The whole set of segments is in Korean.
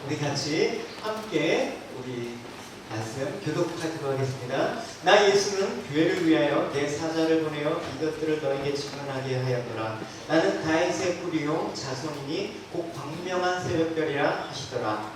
우리 같이 함께 우리 말씀 교독하도록 하겠습니다. 나 예수는 교회를 위하여 내 사자를 보내어 이것들을 너에게 증언하게 하였노라. 나는 다윗의 뿌리요 자손이니 곧 광명한 새벽별이라 하시더라.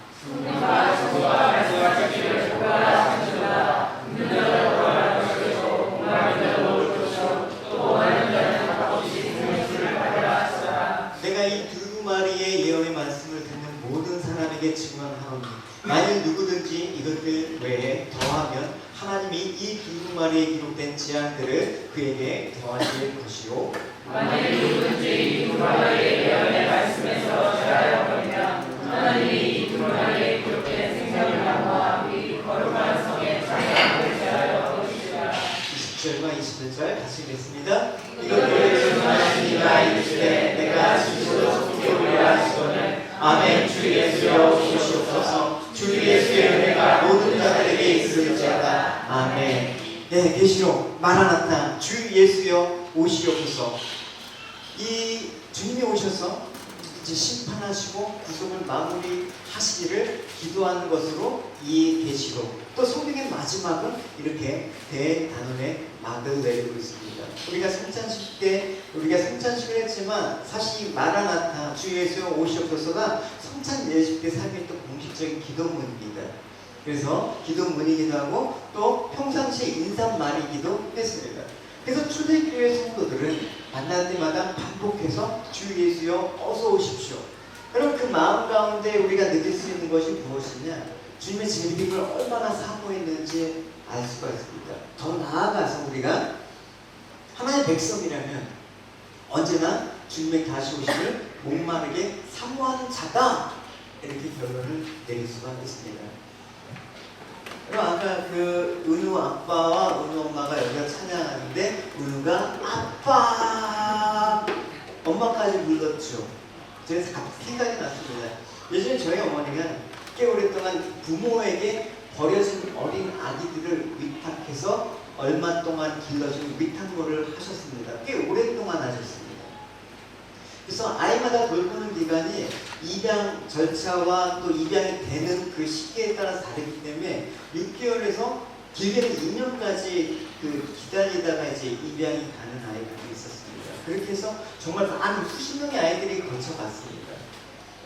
내가 이 두루마리의 예언의 말씀을 듣는 모든 사람에게 증언하오니 만일 누구든지 이것들 외에 더하면 하나님이 이 두루마리에 기록된 제안들을 그에게 더하실 것이요 만일 누구든지 이 두루마리의 예언의 말씀에서 제하여 버리면 하나님이 이 두루마리에 기록된 생명나무와 이 거룩한 성에 자기를 제하여 버리시리라. 20절과 21절 같이 읽겠습니다. 이것들을 증언하시니가 이르시되 내가 진실로 속히 오리라 하시거늘 아멘. 주 예수여 오시옵소서. 주 예수의 은혜가 모든 자들에게 있을지어다. 아멘. 네, 계시록 마라나타 주 예수여 오시옵소서. 이 주님이 오셔서 이제 심판하시고 구속을 마무리하시기를 기도하는 것으로 이 계시록 또 성경의 마지막은 이렇게 대단원의 막을 내리고 있습니다. 우리가 성찬식 때 우리가 성찬식을 했지만 사실 이 마라나타 주 예수여 오시옵소서가 성찬 예식 때 삶의 또 공식적인 기도문입니다. 그래서 기도문이기도 하고 또 평상시에 인사말이기도 했습니다. 그래서 초대교회 성도들은 만날 때마다 반복해서 주 예수여 어서 오십시오. 그럼 그 마음 가운데 우리가 느낄 수 있는 것이 무엇이냐? 주님의 재림을 얼마나 사모했는지 알 수가 있습니다. 더 나아가서 우리가 하나님의 백성이라면 언제나 주님의 다시 오심을 목마르게 사모하는 자다, 이렇게 결론을 내릴 수가 있습니다. 그럼 아까 그 은우 아빠와 은우 엄마가 여기가 찬양하는데 은우가 아빠 엄마까지 불렀죠. 그래서 갑자기 생각이 났습니다. 예전에 저희 어머니가 꽤 오랫동안 부모에게 버려진 어린 아기들을 위탁해서 얼마 동안 길러준 위탁모를 하셨습니다. 꽤 오랫동안 하셨습니다. 그래서 아이마다 돌보는 기간이 입양 절차와 또 입양이 되는 그 시기에 따라 다르기 때문에 6개월에서 길게는 2년까지 기다리다가 이제 입양이 가는 아이들이 있었습니다. 그렇게 해서 정말 많은 수십 명의 아이들이 거쳐갔습니다.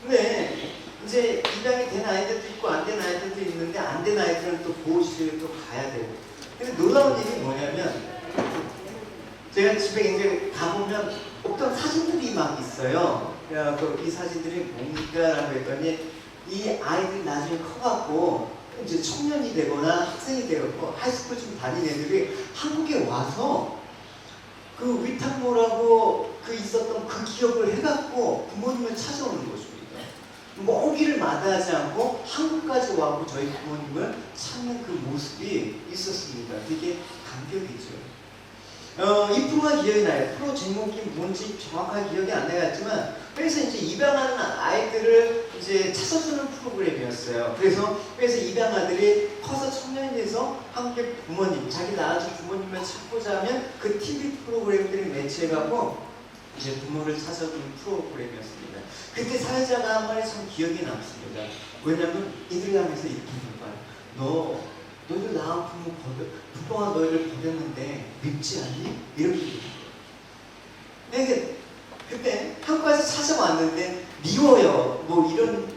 근데 이제 입양이 된 아이들도 있고 안 된 아이들도 있는데 안 된 아이들은 또 보호실에 또 가야 되고. 근데 놀라운 일이 뭐냐면 제가 집에 이제 가보면 어떤 사진들이 막 있어요. 그래서 이 사진들이 뭡니까? 라고 했더니 이 아이들이 나중에 커갖고 이제 청년이 되거나 학생이 되고 하이스쿨 좀 다닌 애들이 한국에 와서 그 위탁모라고 있었던 그 기억을 해갖고 부모님을 찾아오는 것입니다. 먼 길을 마다하지 않고 한국까지 와고 저희 부모님을 찾는 그 모습이 있었습니다. 되게 감격이죠. 이 프로가 기억이 나요. 프로 제목이 뭔지 정확하게 기억이 안 나겠지만, 그래서 이제 입양하는 아이들을 이제 찾아주는 프로그램이었어요. 그래서 입양아들이 커서 청년이 돼서 한국의 부모님, 자기 낳아준 부모님을 찾고자 하면 그 TV 프로그램들이 매치해가고 이제 부모를 찾아주는 프로그램이었습니다. 그때 사회자가 한 말이 참 기억에 남습니다. 왜냐면 이들이 하면서 이렇게 하는 거야. 너희들 낳은 부모가 너희를 버렸는데 밉지 않니? 이렇게 얘기해요. 그때 한국에서 찾아왔는데 미워요. 뭐 이런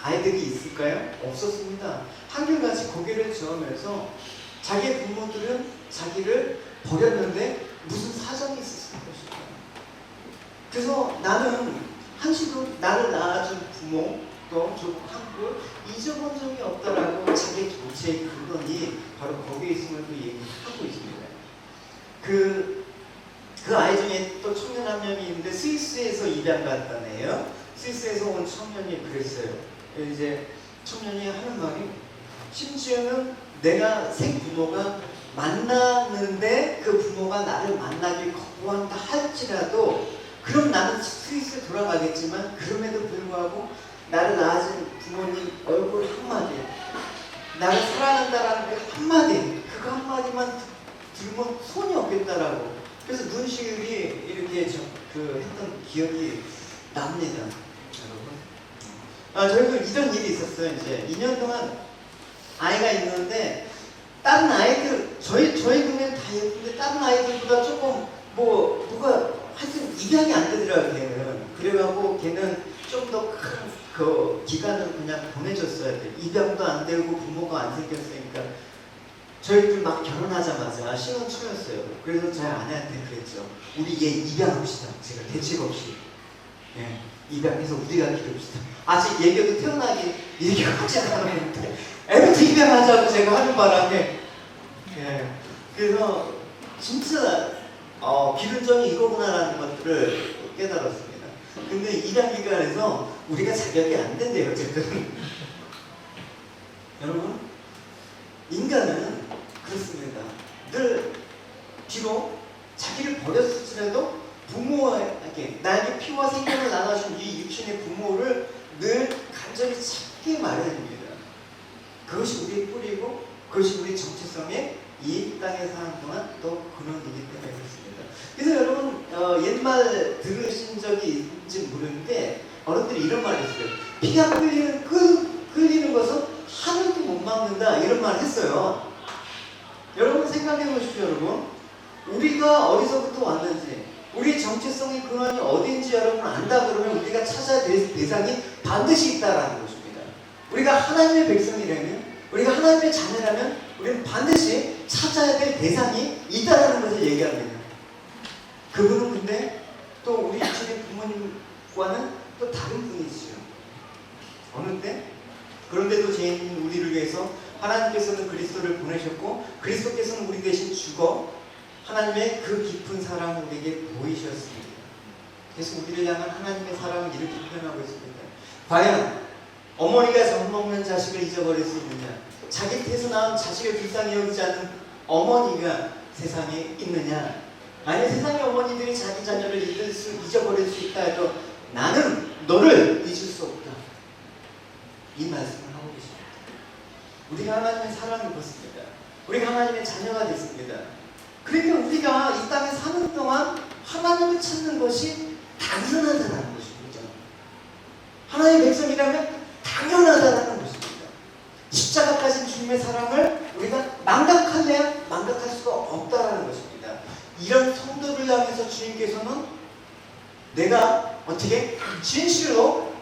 아이들이 있을까요? 없었습니다. 한결같이 고개를 저으면서 자기 부모들은 자기를 버렸는데 무슨 사정이 있었을 것일까. 그래서 나는 한시도 나를 낳아준 부모 또 한국을 잊어본 적이 없다라고 자기 정체의 근원이 바로 거기에 있음을 또 얘기하고 있습니다. 그 아이 중에 또 청년 한 명이 있는데 스위스에서 입양 갔다는 애예요. 스위스에서 온 청년이 그랬어요. 이제 청년이 하는 말이 심지어는 내가 생부모가 만나는데 그 부모가 나를 만나기 거부한다 할지라도 그럼 나는 스위스에 돌아가겠지만 그럼에도 불구하고 나를 낳아준 부모님 얼굴 한마디, 나를 사랑한다라는 그 한마디, 그거 한마디만 들으면 손이 없겠다라고. 그래서 문시율이 이렇게 했던 기억이 납니다. 여러분. 저희도 이런 일이 있었어요. 이제 2년 동안 아이가 있는데 다른 아이들 저희 동네는 다 예쁜데 다른 아이들보다 조금 뭐가 하여튼 입양이 안 되더라고요. 걔는 그래가고 걔는 좀 더 큰 그 기간을 그냥 보내줬어야 돼. 입양도 안 되고 부모가 안 생겼으니까 저희들 막 결혼하자마자 신혼 초였어요. 그래서 저희 아내한테 그랬죠. 우리 얘 입양합시다. 제가 대책 없이 입양해서 우리가 키웁시다. 아직 얘기도 태어나기 얘기하지 않았는데 애부터 입양하자고 제가 하는 바람에 그래서 진짜 기른정이 이거구나라는 것들을 깨달았습니다. 근데 입양 기관에서 우리가 자격이 안 된대요. 어쨌든 여러분 인간은 그렇습니다. 늘 비록 자기를 버렸을지라도 부모에게 나에게 피와 생명을 나눠준 이 육신의 부모를 늘 간절히 찾게 마련입니다 그것이 우리의 뿌리고 그것이 우리 정체성의 이 땅에 사는 동안 또 근원이기 때문에 그렇습니다. 그래서 여러분 옛말 들으신 적이 있는지 모르는데 어른들이 이런 말을 했어요. 피가 끌리는 것은 하늘도 못 막는다 이런 말을 했어요. 여러분 생각해 보십시오. 여러분 우리가 어디서부터 왔는지 우리 정체성의 근원이 어딘지 여러분 안다 그러면 우리가 찾아야 될 대상이 반드시 있다라는 것입니다. 우리가 하나님의 백성이라면 우리가 하나님의 자녀라면 우리는 반드시 찾아야 될 대상이 있다라는 것을 얘기합니다. 그분은 근데 또 우리 육신의 부모님과는 또 다른 분이시죠. 어느 때? 그런데도 죄인인 우리를 위해서 하나님께서는 그리스도를 보내셨고 그리스도께서는 우리 대신 죽어 하나님의 그 깊은 사랑을 우리에게 보이셨습니다. 그래서 우리를 향한 하나님의 사랑을 이렇게 표현하고 있습니다. 과연 어머니가 젖먹는 자식을 잊어버릴 수 있느냐? 자기 태에서 낳은 자식을 불쌍히 여기지 않는 어머니가 세상에 있느냐? 만약 세상의 어머니들이 자기 자녀를 잊어버릴 수 있다 해도 나는 너를 잊을 수 없다. 이 말씀을 하고 계십니다. 우리가 하나님의 사랑을 입었습니다. 우리가 하나님의 자녀가 됐습니다. 그러니까 우리가 이 땅에 사는 동안 하나님을 찾는 것이 당연하다는 것입니다. 하나님의 백성이라면 당연하다는 것입니다. 십자가까지 주님의 사랑을 우리가 망각할래야 망각할 수가 없다는 것입니다. 이런 성도를 향해서 주님께서는 내가 어떻게 진실로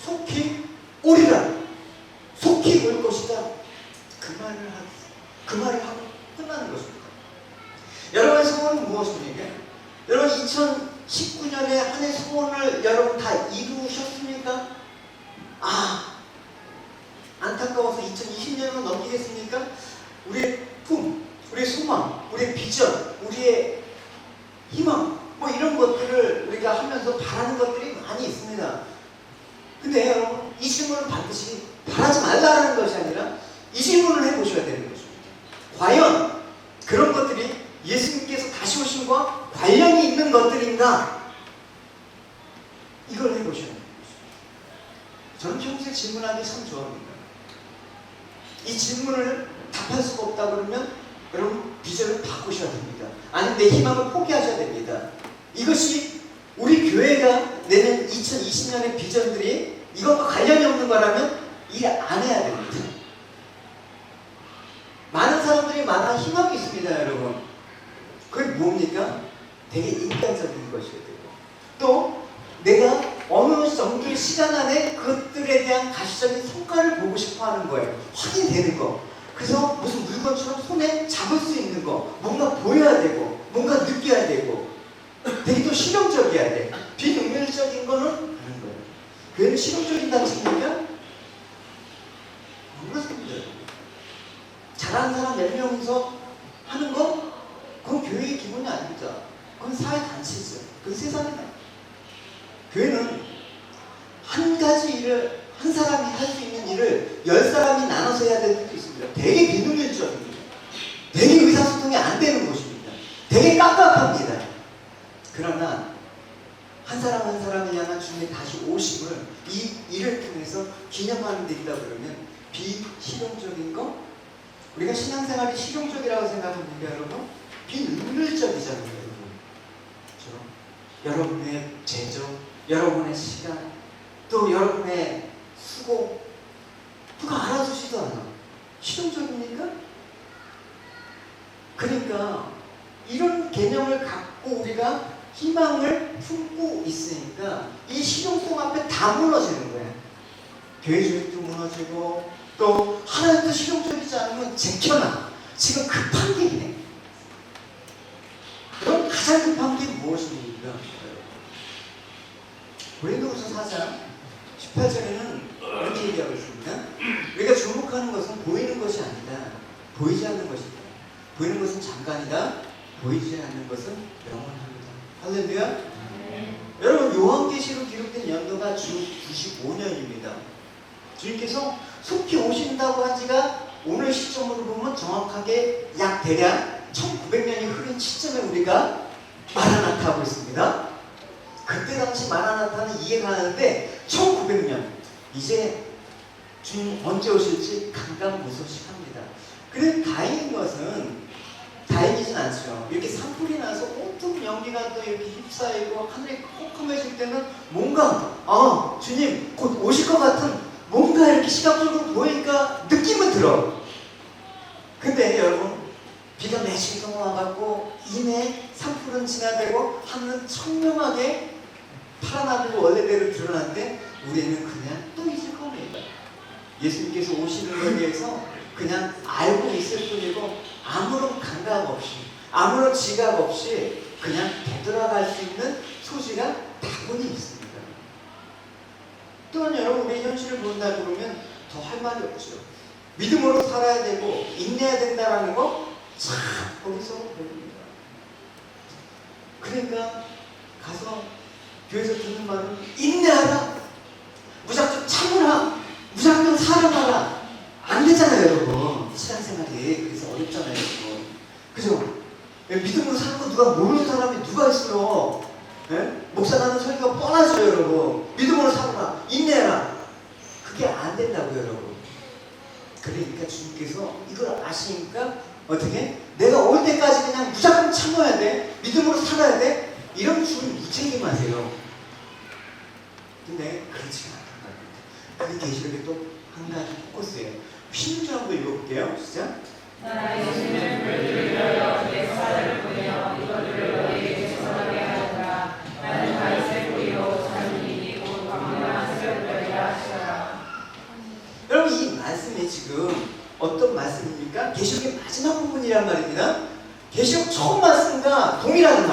속히 오리라 속히 올 것이다 그 말을 하고 끝나는 것입니다. 여러분의 소원은 무엇입니까? 여러분 2019년에 한 해 소원을 여러분 다 이루셨습니까? 안타까워서 2020년으로 넘기겠습니까? 우리의 꿈, 우리의 소망, 우리의 비전, 우리의 희망 이런 것들을 우리가 하면서 바라는 것들이 많이 있습니다. 근데 여러분 이 질문을 반드시 바라지 말라는 것이 아니라 이 질문을 해보셔야 되는 것입니다. 과연 그런 것들이 예수님께서 다시 오심과 관련이 있는 것들인가? 이걸 해보셔야 됩니다. 저는 평소에 질문하기 참 좋아합니다. 이 질문을 답할 수가 없다 그러면 여러분 비전을 바꾸셔야 됩니다. 아니면 내 희망을 포기하셔야 됩니다. 이것이 우리 교회가 내는 2020년의 비전들이 이것과 관련이 없는 거라면 일 안 해야 됩니다. 많은 사람들이 많은 희망이 있습니다. 여러분 그게 뭡니까? 되게 인간적인 것이어야 되고 또 내가 어느 정도의 시간 안에 그것들에 대한 가시적인 성과를 보고 싶어 하는 거예요. 확인되는 거. 그래서 무슨 물건처럼 손에 잡을 수 있는 거, 뭔가 보여야 되고 뭔가 느껴야 되고 되게 또 실용적이어야 돼. 비능률적인 거는 아닌 거예요. 교회는 실용적인 단체입니까? 안 그렇습니다. 잘하는 사람 몇 명이서 하는 거? 그건 교회의 기본이 아닙니다. 그건 사회단체죠. 그건 세상이다. 교회는 한 가지 일을 한 사람이 할 수 있는 일을 10사람이 나눠서 해야 되는 것도 있습니다. 되게 비능률적입니다. 되게 의사소통이 안 되는 것입니다. 되게 깝깝합니다. 그러나 한 사람 한 사람을 향한 주님의 다시 오심을 이 일을 통해서 기념하는 데 있다 그러면 비실용적인 거? 우리가 신앙생활이 실용적이라고 생각합니까 여러분? 비능률적이잖아요 여러분. 그렇죠? 여러분의 재정, 여러분의 시간, 또 여러분의 있고 누가 알아주지도 않아. 실용적입니까? 그러니까 이런 개념을 갖고 우리가 희망을 품고 있으니까 이 실용성 앞에 다 무너지는 거야. 교회 조직도 무너지고 또 하나님도 실용적이지 않으면 제껴놔. 지금 급한 게 있네. 그럼 가장 급한 게 무엇입니까? 고린도후서 4장 18절에는 이렇게 얘기하고 있습니다. 우리가 주목하는 것은 보이는 것이 아니다. 보이지 않는 것이다. 보이는 것은 잠깐이다. 보이지 않는 것은 영원합니다. 할렐루야. 여러분, 요한계시로 기록된 연도가 주 95년입니다. 주님께서 속히 오신다고 한 지가 오늘 시점으로 보면 정확하게 약 대략 1900년이 흐른 시점에 우리가 마라나타하고 있습니다. 그때 당시 마라나타는 이해가 하는데 1900년 이제 주님 언제 오실지 감감무소식합니다. 그래 다행인 것은 다행이진 않죠. 이렇게 산불이 나서 온통 연기가 또 이렇게 휩싸이고 하늘이 컴컴해질 때는 뭔가 주님 곧 오실 것 같은 뭔가 이렇게 시각적으로 보이니까 느낌은 들어. 근데 여러분 비가 며칠 동안 와갖고 이내 산불은 진화되고 하늘은 청명하게 파란 하늘이 원래대로 드러났는데 우리는 그냥 또 있을 겁니다. 예수님께서 오시는 것에 대해서 그냥 알고 있을 뿐이고 아무런 감각 없이 아무런 지각 없이 그냥 되돌아갈 수 있는 소지가 다분히 있습니다. 또한 여러분 우리 현실을 본다 그러면 더 할 말이 없죠. 믿음으로 살아야 되고 인내해야 된다는 거 참 거기서 배웁니다. 그러니까 가서 교회에서 듣는 말은 인내하라, 무작정 참으라, 무작정 사랑하라. 안 되잖아요 여러분. 신앙생활이 그래서 어렵잖아요 여러분. 그죠? 믿음으로 사는 거 누가 모르는 사람이 누가 있어요. 네? 목사라는 설교가 뻔하죠 여러분. 믿음으로 살아라, 인내해라. 그게 안 된다고요 여러분. 그러니까 주님께서 이걸 아시니까 어떻게? 내가 올 때까지 그냥 무작정 참아야 돼, 믿음으로 살아야 돼, 이런 주님 무책임하세요. 근데 그렇지가 않단 말입니다. 그게 계시록의 또 한 가지 포커스예요. 신주 한번 읽어볼게요. 시작. 나의 신을 불들여 내 사를 보내어 이것들을 너에게 제선하게 하였다. 나는 다윗의 뿌리로 자신이 곧 광명한 세력들이라 하시더라. 여러분 이 말씀이 지금 어떤 말씀입니까? 계시록의 마지막 부분이란 말입니다. 계시록 처음 말씀과 동일한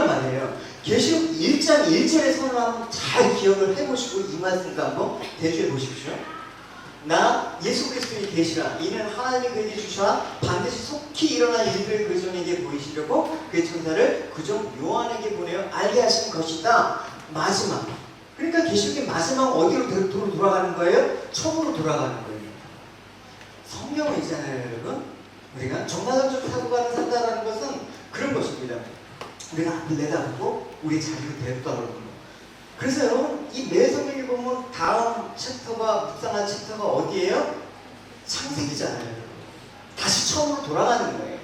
말이에요. 계시록 1장 1절의 선을 한번 잘 기억을 해보시고 이 말씀과 한번 대조해 보십시오. 나 예수 그리스도의 계시라. 이는 하나님이 그에게 주셔 반드시 속히 일어날 일들을 그 종에게 보이시려고 그의 천사를 그종 요한에게 보내어 알게 하신 것이다. 마지막. 그러니까 계시록의 마지막 어디로 돌아가는 거예요? 처음으로 돌아가는 거예요. 성경은 있잖아요 여러분. 우리가 정마당적 사고관을 산다는 것은 그런 것입니다. 우리가 앞을 내다보고 우리의 자리를 되돌아오는 거. 그래서 여러분 이 매성경에 보면 다음 챕터가 묵상한 챕터가 어디예요? 창세기잖아요. 다시 처음으로 돌아가는 거예요.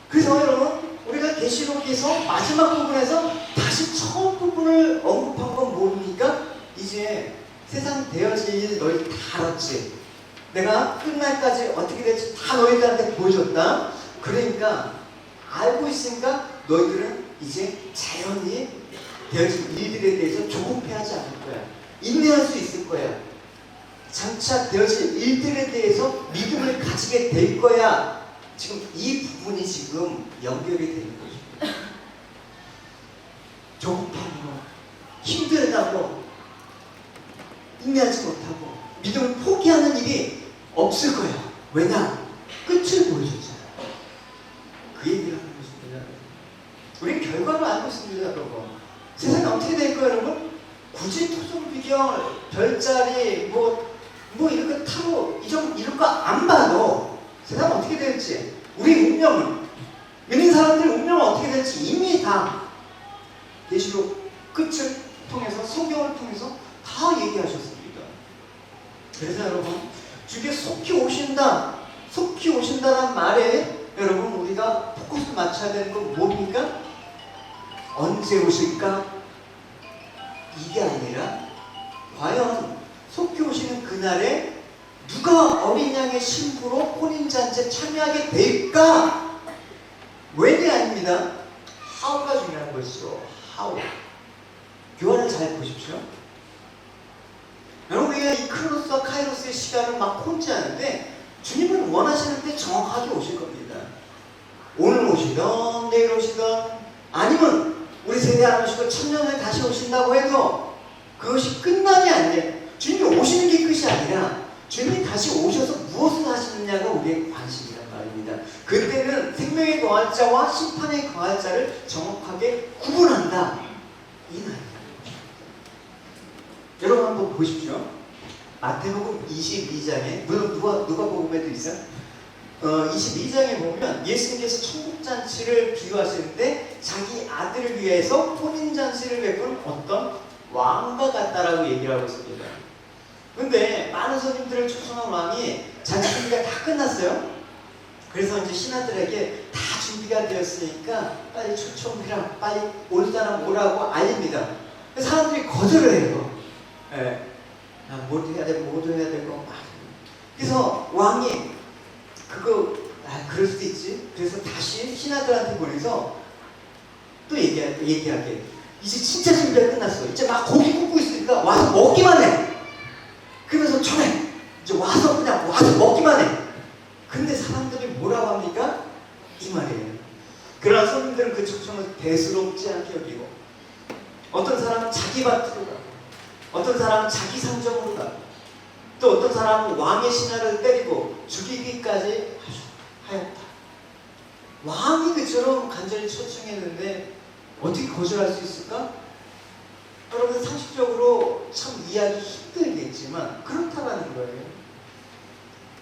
그래서 여러분 우리가 계시록에서 마지막 부분에서 다시 처음 부분을 언급한 건 뭡니까? 이제 세상 되어질 일 너희 다 알았지. 내가 끝날까지 어떻게 될지 다 너희들한테 보여줬다. 그러니까 알고 있으니까 너희들은 이제 자연히 되어진 일들에 대해서 조급해하지 않을 거야. 인내할 수 있을 거야. 장차 되어질 일들에 대해서 믿음을 가지게 될 거야. 지금 이 부분이 지금 연결이 되는 거죠. 조급하고 힘들다고 인내하지 못하고 믿음을 포기하는 일이 없을 거야. 왜냐? 끝을 보여줬잖아. 그 얘기를 하는 것입니다. 우리는 결과를 알고 있습니다 여러분. 세상이 어떻게 될 거예요 여러분? 굳이 토종 비결, 별자리 뭐 이렇게 타로 이런 거 안 봐도 세상은 어떻게 될지, 우리 운명은, 믿는 사람들의 운명은 어떻게 될지 이미 다 계시록 끝을 통해서 성경을 통해서 다 얘기하셨습니다. 그래서 여러분 주께서 속히 오신다는 말에 여러분 우리가 포커스 맞춰야 되는 건 뭡니까? 언제 오실까? 이게 아니라 과연 속히 오시는 그날에 누가 어린 양의 신부로 혼인잔치에 참여하게 될까? 웬이 아닙니다. how가 중요한 것이죠. how. 교환을 잘 보십시오. 여러분, 우리가 이 크로노스와 카이로스의 시간을 막 혼지하는데 주님은 원하시는데 정확하게 오실 겁니다. 오늘 오시던 내일 오시던 아니면 우리 세대 안 오시고 천년 후에 다시 오신다고 해도 그것이 끝남이 아니에요. 주님이 오시는 게 끝이 아니라 주님이 다시 오셔서 무엇을 하시느냐가 우리의 관심이란 말입니다. 그때는 생명의 거할 자와 심판의 거할 자를 정확하게 구분한다. 이 말입니다. 여러분 한번 보십시오. 마태복음 22장에 물론 누가복음에도 있어요. 22장에 보면 예수님께서 천국잔치를 비유하시는데 자기 아들을 위해서 혼인잔치를 베푸는 어떤 왕과 같다라고 얘기를 하고 있습니다. 근데 많은 손님들을 초청한 왕이 잔치 준비가 다 끝났어요. 그래서 이제 신하들에게 다 준비가 되었으니까 빨리 초청해라, 빨리 올 사람 오라고 알립니다. 사람들이 거절을 해요. 예. 뭐도 해야 되고 뭐도 해야 되고. 그래서 왕이 그럴 수도 있지. 그래서 다시 신하들한테 보내서 또 얘기하게. 이제 진짜 준비가 끝났어. 이제 막 고기 굽고 있으니까 와서 먹기만 해. 그러면서 전에 이제 와서 그냥 와서 먹기만 해. 근데 사람들이 뭐라고 합니까? 이 말이에요. 그러나 손님들은 그 초청을 대수롭지 않게 여기고 어떤 사람은 자기 밭으로 가고 어떤 사람은 자기 상점으로 가고 또 어떤 사람은 왕의 신하를 때리고 죽이기까지 하였다. 왕이 그처럼 간절히 초청했는데 어떻게 거절할 수 있을까? 여러분 상식적으로 참 이해하기 힘들겠지만 그렇다라는 거예요.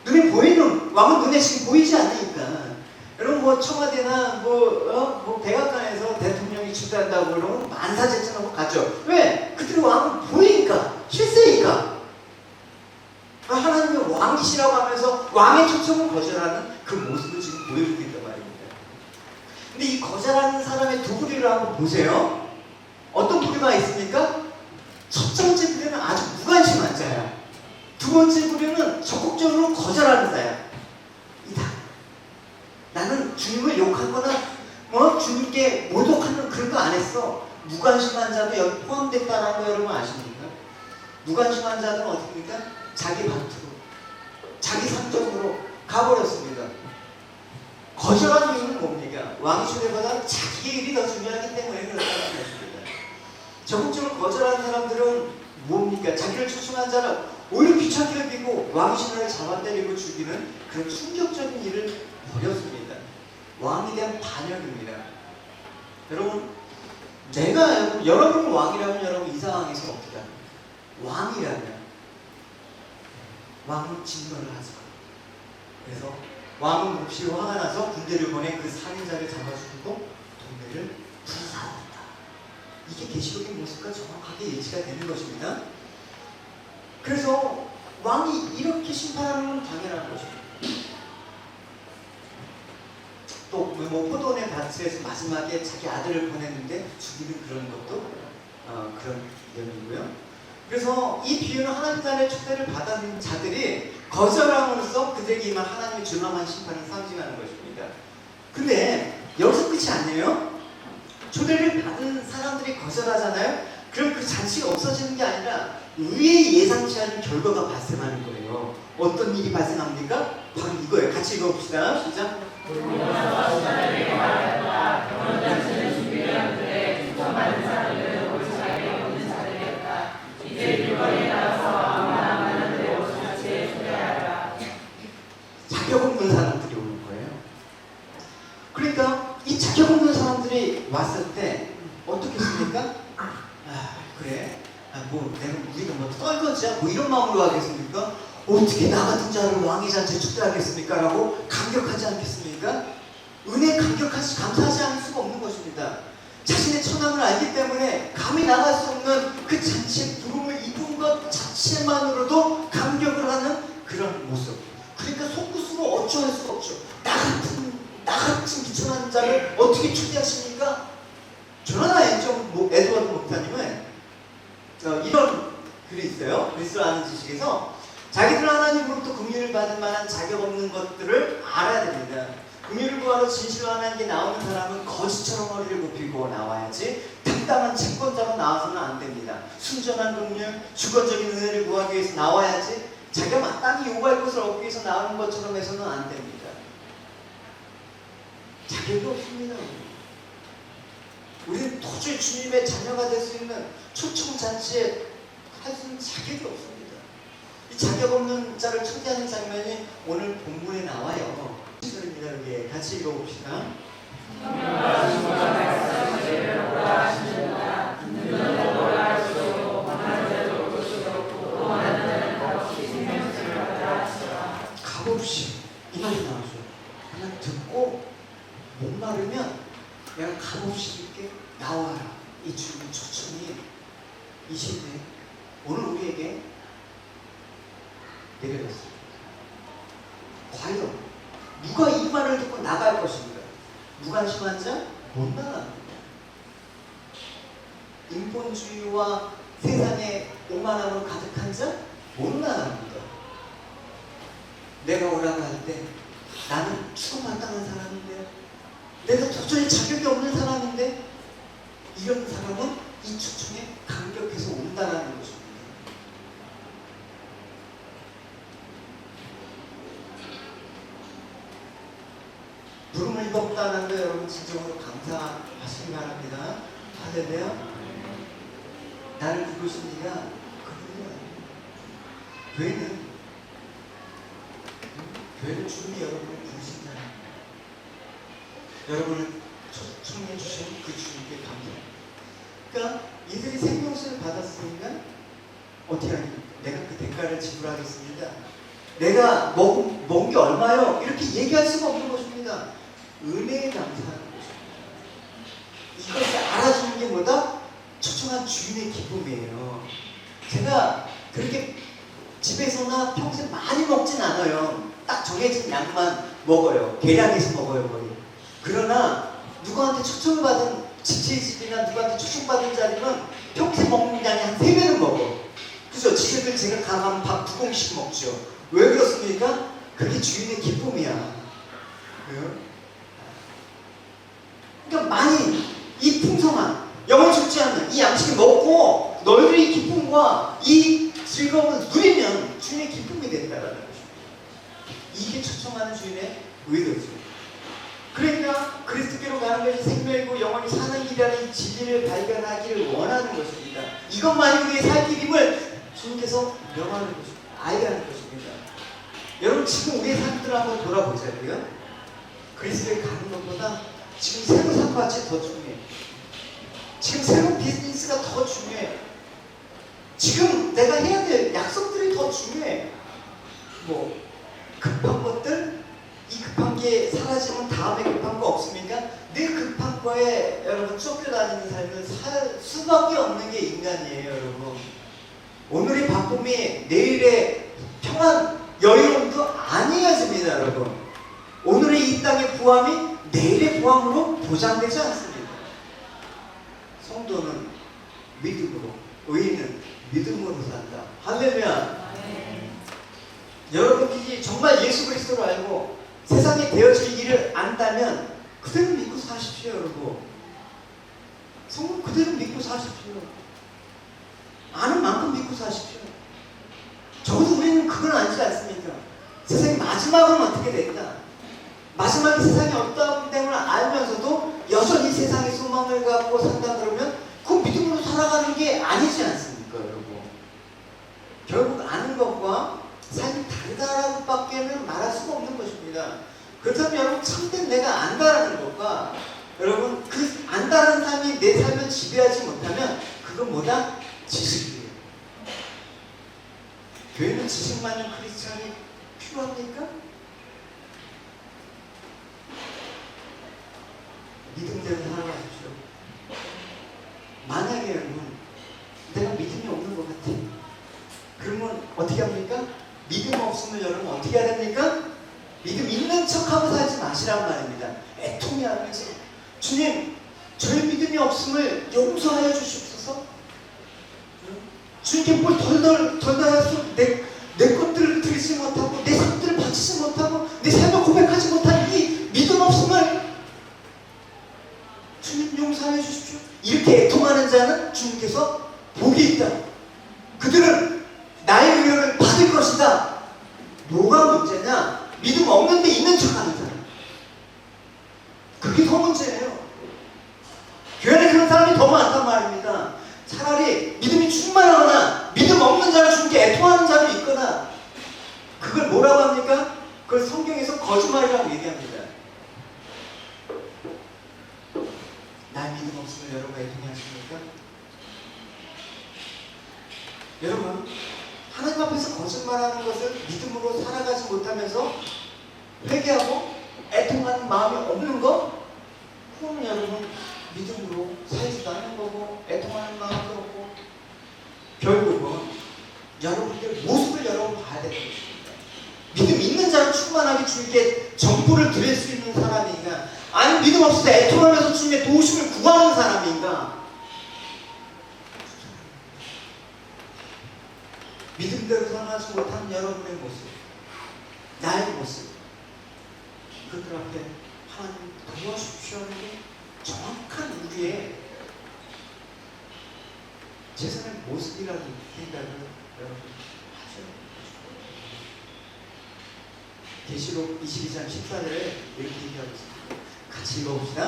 눈에 보이는 왕은 눈에 지금 보이지 않으니까. 여러분 뭐 청와대나 뭐 백악관에서 대통령이 출세한다고 그러면 만사제천하고 가죠. 왜? 그들의 왕은 보이니까, 실세니까. 하나님의 왕이시라고 하면서 왕의 초청을 거절하는 그 모습을 지금 보여주고 있단 말입니다. 근데 이 거절하는 사람의 두 부류를 한번 보세요. 어떤 부류가 있습니까? 첫 번째 부류는 아주 무관심한 자야. 두 번째 부류는 적극적으로 거절하는 자야. 이다. 나는 주님을 욕하거나 주님께 모독하는 그런 거 안 했어. 무관심한 자도 여기 포함됐다는 거 여러분 아십니까? 무관심한 자들은 어떻습니까? 자기 밭으로, 자기 상점으로 가버렸습니다. 거절한 이유는 뭡니까? 왕이 초대보다 자기의 일이 더 중요하기 때문에 그렇다는 것입니다. 적극적으로 거절하는 사람들은 뭡니까? 자기를 초청한 자는 오히려 귀찮게 여기고 왕의 신하를 잡아 때리고 죽이는 그런 충격적인 일을 벌였습니다. 왕에 대한 반역입니다. 여러분, 여러분 왕이라면 여러분 이 상황에서 어떻게 합니까? 왕이라면 왕은 진노를 하죠. 그래서 왕은 몹시 화가 나서 군대를 보내 그 살인자를 잡아 죽이고 동네를 불사한다. 이게 계시록의 모습과 정확하게 일치가 되는 것입니다. 그래서 왕이 이렇게 심판하는 건 당연한 것입니다. 또 뭐 포도원의 밭에서 마지막에 자기 아들을 보냈는데 죽이는 그런 것도 그런 내용이고요. 그래서 이 비유는 하나님 나라의 초대를 받은 자들이 거절함으로써 그들에게 임한 하나님의 준엄한 심판을 상징하는 것입니다. 근데 여기서 끝이 아니에요. 초대를 받은 사람들이 거절하잖아요. 그럼 그 잔치가 없어지는 게 아니라 의외의 예상치 않은 결과가 발생하는 거예요. 어떤 일이 발생합니까? 바로 이거예요. 같이 읽어봅시다. 시작. 자격 없는 사람들이 오는 거예요. 그러니까 이 자격 없는 사람들이 왔을 때 어떻게 했습니까? 그래. 우리가 뭐 떨거지야? 뭐 이런 마음으로 하겠습니까? 어떻게 나 같은 자를 왕의 잔치에 초대하겠습니까? 라고 감격하지 않겠습니까? 은혜에 감사하지 않을 수가 없는 것입니다. 자신의 처남을 알기 때문에 감히 나갈 수 없는 그 잔치에 부름을 입은 것 자체만으로도 감격을 하는 그런 모습. 그러니까 속구수로 어찌할 수가 없죠. 나 같은 비천한 자를 어떻게 초대하십니까? 저나 에드워드 목사님은 이런 글이 있어요. 그리스도를 아는 지식에서 자기들 하나님으로부터 긍휼을 받을 만한 자격 없는 것들을 알아야 됩니다. 긍휼을 구하러 진실로 하나님께 나오는 사람은 거지처럼 허리를 굽히고 나와야지 당당한 채권자로 나와서는 안 됩니다. 순전한 긍휼, 주권적인 은혜를 구하기 위해서 나와야지 자기가 마땅히 요구할 것을 얻기 위해서 나오는 것처럼 해서는 안 됩니다. 자격이 없습니다. 우리는 도저히 주님의 자녀가 될 수 있는 초청잔치에 할 수 있는 자격이 없습니다. 이 자격 없는 자를 초대하는 장면이 오늘 본문에 나와요. 시절입니다. 여기 같이 읽어봅시다. 값없이 이 말이 나오죠. 그냥 듣고 목마르면 내가 값없이 이렇게 나와라. 이 주님 초청이 이 시대에 오늘 우리에게 내려졌습니다. 과연 누가 이 말을 듣고 나갈 것인가? 무관심한 자? 못 나갑니다. 인본주의와 세상의 오만함으로 가득한 자? 못 나갑니다. 내가 오라고 할 때 나는 추방마땅한 사람인데 내가 도저히 자격이 없는 사람인데 이런 사람은 이 초청에 감격해서 온다는 것입니다. 부름을 입었다는 거 여러분 진정으로 감사하시기 바랍니다. 할렐루야. 나를 부르신 이가 그분이 아닙니다. 교회는 주님이 여러분을 부르신 자입니다. 여러분을 초청해 주신 그 주님께 감사합니다. 그러니까 이들이 생명수를 받았으니까 어떻게 하니? 내가 그 대가를 지불하겠습니다. 내가 먹은 게 얼마요? 이렇게 얘기할 수가 없는 것입니다. 은혜에 감사하는 것입니다. 이것을 알아주는 게 뭐다? 초청한 주인의 기쁨이에요. 제가 그렇게 집에서나 평소에 많이 먹진 않아요. 딱 정해진 양만 먹어요. 계량해서 먹어요, 거의. 그러나 누구한테 초청을 받은 집집이나 누구한테 초청받은 자리는 평소에 먹는 양이 한 3배는 먹어. 그죠? 집에들 제가 가면 밥 2공씩 먹죠. 왜 그렇습니까? 그게 주인의 기쁨이야. 그러니까 많이 이 풍성한 영을 죽지 않는 이 양식을 먹고 너희들의 기쁨과 이 즐거움을 누리면 주인의 기쁨이 된다는 것입니다. 이게 초청하는 주인의 의도죠. 그러니까 그리스도께로 가는 것이 생명이고 영원히 사는 길이라는 이 진리를 발견하기를 원하는 것입니다. 이것만이 우리의 살 길임을 주님께서 명하는 것입니다. 알게 하는 것입니다. 여러분 지금 우리의 삶들을 한번 돌아보자고요. 그리스도에 가는 것보다 지금 새로운 삶같이 더 중요해. 지금 새로운 비즈니스가 더 중요해. 지금 내가 해야 될 약속들이 더 중요해. 뭐 급한 것들, 이 급한 게 사라지면 다음에 급한 거 없습니까? 늘 급한 거에 여러분 쫓겨다니는 삶은 살 수밖에 없는 게 인간이에요, 여러분. 오늘의 바쁨이 내일의 평안, 여유로움도 안 이어집니다, 여러분. 오늘의 이 땅의 부함이 내일의 부함으로 보장되지 않습니다. 성도는 믿음으로, 의인은 믿음으로 산다. 할렐루야. 여러분들이 정말 예수 그리스도를 알고 세상에 되어질 일을 안다면 그대로 믿고 사십시오, 여러분. 성경 그대로 믿고 사십시오. 아는 만큼 믿고 사십시오. 적어도 우리는 그건 아니지 않습니까? 세상의 마지막은 어떻게 될까? 마지막에 세상이 없다는 걸 알면서도 여전히 세상의 소망을 갖고 산다 그러면 그 믿음으로 살아가는 게 아니지 않습니까, 여러분? 결국 아는 것과 삶이 다르다라고 밖에는 말할 수가 없는 것입니다. 그렇다면 여러분 참된 내가 안다라는 것과 여러분 그 안다라는 삶이 내 삶을 지배하지 못하면 그건 뭐다? 지식이에요. 교회는 지식 많은 크리스찬이 필요합니까? 믿음대로 살아가십시오. 만약에 여러분 내가 믿음이 없는 것 같아. 그러면 어떻게 합니까? 믿음 없으면 여러분 어떻게 해야 됩니까? 믿음 있는 척하고 살지 마시란 말입니다. 애통해 하면서 주님 저의 믿음이 없음을 용서하여 주시옵소서. 주님께 뭘 덜덜해서 내 것들을 드리지 못하고 내 삶들을 바치지 못하고 내 삶을 고백하지 못한 이 믿음 없음을 주님 용서해 주십시오. 이렇게 애통하는 자는 주님께서 복이 있다. 그들은 나의 의를 받을 것이다. 뭐가 문제냐? 믿음 없는데 있는 척하는 자는. 그게 더 문제예요. 교회 안에 그런 사람이 더 많단 말입니다. 차라리 믿음이 충만하거나 믿음 없는 자를 주님께 애통하는 자도 있거나, 그걸 뭐라고 합니까? 그걸 성경에서 거짓말이라고 얘기합니다. 날 믿음 없으면 여러분 애통하십니까? 여러분, 하나님 앞에서 거짓말하는 것을 믿음으로 살아가지 못하면서 회개하고 애통하는 마음이 없는 거? 그러면 여러분 믿음으로 살지도 않는 거고 애통하는 마음도 없고, 결국은 여러분들 모습을 여러분 봐야 되는 것입니다. 믿음 있는 자는 충만하게 주님께 전부를 드릴 수 있는 사람인가, 아니면 믿음 없을 때 애통하면서 주님의 도우심을 구하는 사람인가? 믿음대로 살아가지 못한 여러분의 모습, 나의 모습, 그들 앞에 하나님 도와주십시오 하는 게 정확한 우리의 최선의 모습이라는 생각을 여러분 하셔야 됩니다. 계시록 22장 14절에 이렇게 얘기하고 있습니다. 같이 읽어봅시다.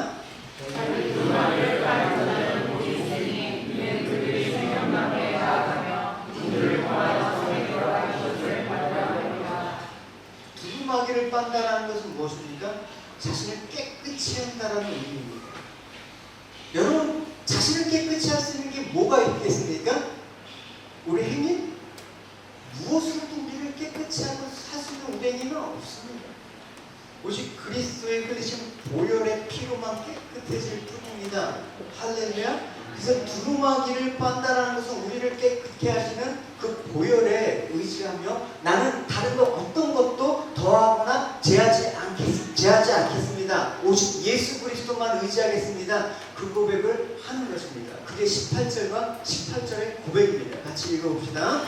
두루마기를 빤다라는 것은 무엇입니까? 자신을 깨끗이 한다라는 의미입니다. 여러분, 자신을 깨끗이 할 수 있는 게 뭐가 있겠습니까? 우리 행위? 무엇으로도 우리를 깨끗이 하고 살 수 있는 우리 행위는 없습니다. 오직 그리스도의 흘리신 보혈의 피로만 깨끗해질 뿐입니다. 할렐루야. 그래서 두루마기를 빤다라는 것은 우리를 깨끗게 하시는 그 보혈에 의지하며, 나는 다른 것 어떤 것도 더하거나 제하지 않겠습니다. 오직 예수 그리스도만 의지하겠습니다. 그 고백을 하는 것입니다. 그게 18절과 18절의 고백입니다. 같이 읽어봅시다.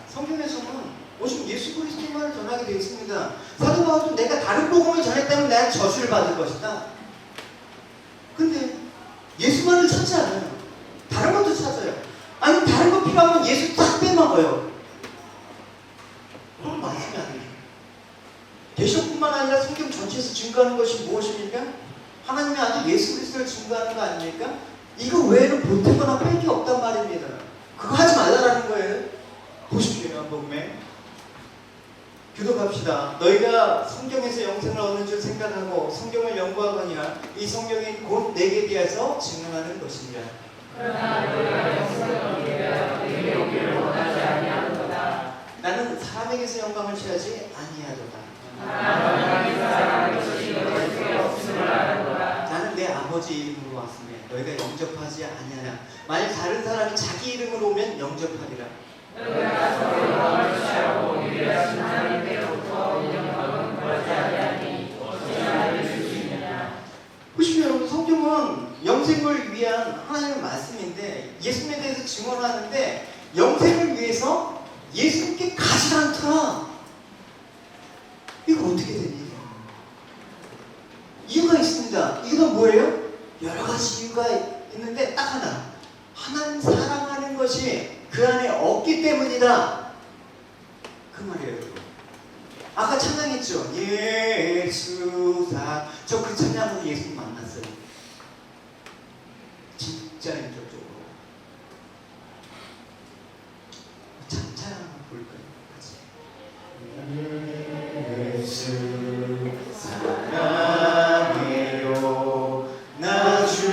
성경에서는 오직 예수 그리스도만을 전하게 되어 있습니다. 사도 바울도 내가 다른 복음을 전했다면 내가 저주를 받을 것이다. 근데 예수만을 찾지 않아요. 다른 것도 찾아요. 아니, 다른 거 필요하면 예수 딱 빼먹어요. 그럼 말씀이 안 돼요. 계시뿐만 아니라 성경 전체에서 증거하는 것이 무엇입니까? 하나님의 아들 예수 그리스도를 증거하는 거 아닙니까? 이거 외에는 보태거나 뺄 게 없단 말입니다. 그거 하지 말라라는 거예요. 보십시오. 요한복음에 교독합시다. 너희가 성경에서 영생을 얻는 줄 생각하고 성경을 연구하거니와 이 성경이 곧 내게 대해서 증언하는 것이니라. 그러나 너희가 영생을 얻기 위하여 내게 오기를 원하지 아니하도다. 나는 사람에게서 영광을 취하지 아니하도다. 나는 내 아버지 이름으로 왔으며 너희가 영접하지 아니하냐. 만약 다른 사람이 자기 이름으로 오면 영접하리라. 너희가 서로 영광을 취하고 유일하신 하나님께로부터 영광은 구하지 아니하니 어찌하여 줄 수 있느냐. 보시면 여러분, 성경은 영생을 위한 하나님의 말씀인데 예수님에 대해서 증언하는데, 영생을 위해서 예수님께 가지 않더라. 이거 어떻게 되니? 이유가 있습니다. 이유가 뭐예요? 여러 가지 이유가 있는데 딱 하나. 하나님 사랑하는 것이 그 안에 없기 때문이다. 그 말이에요. 아까 찬양했죠. 예수 사. 저 그 찬양으로 예수님 만났어요. 진짜 인격적으로. 찬양 한번 볼까요? 같이. 예수 사랑해요. 나 주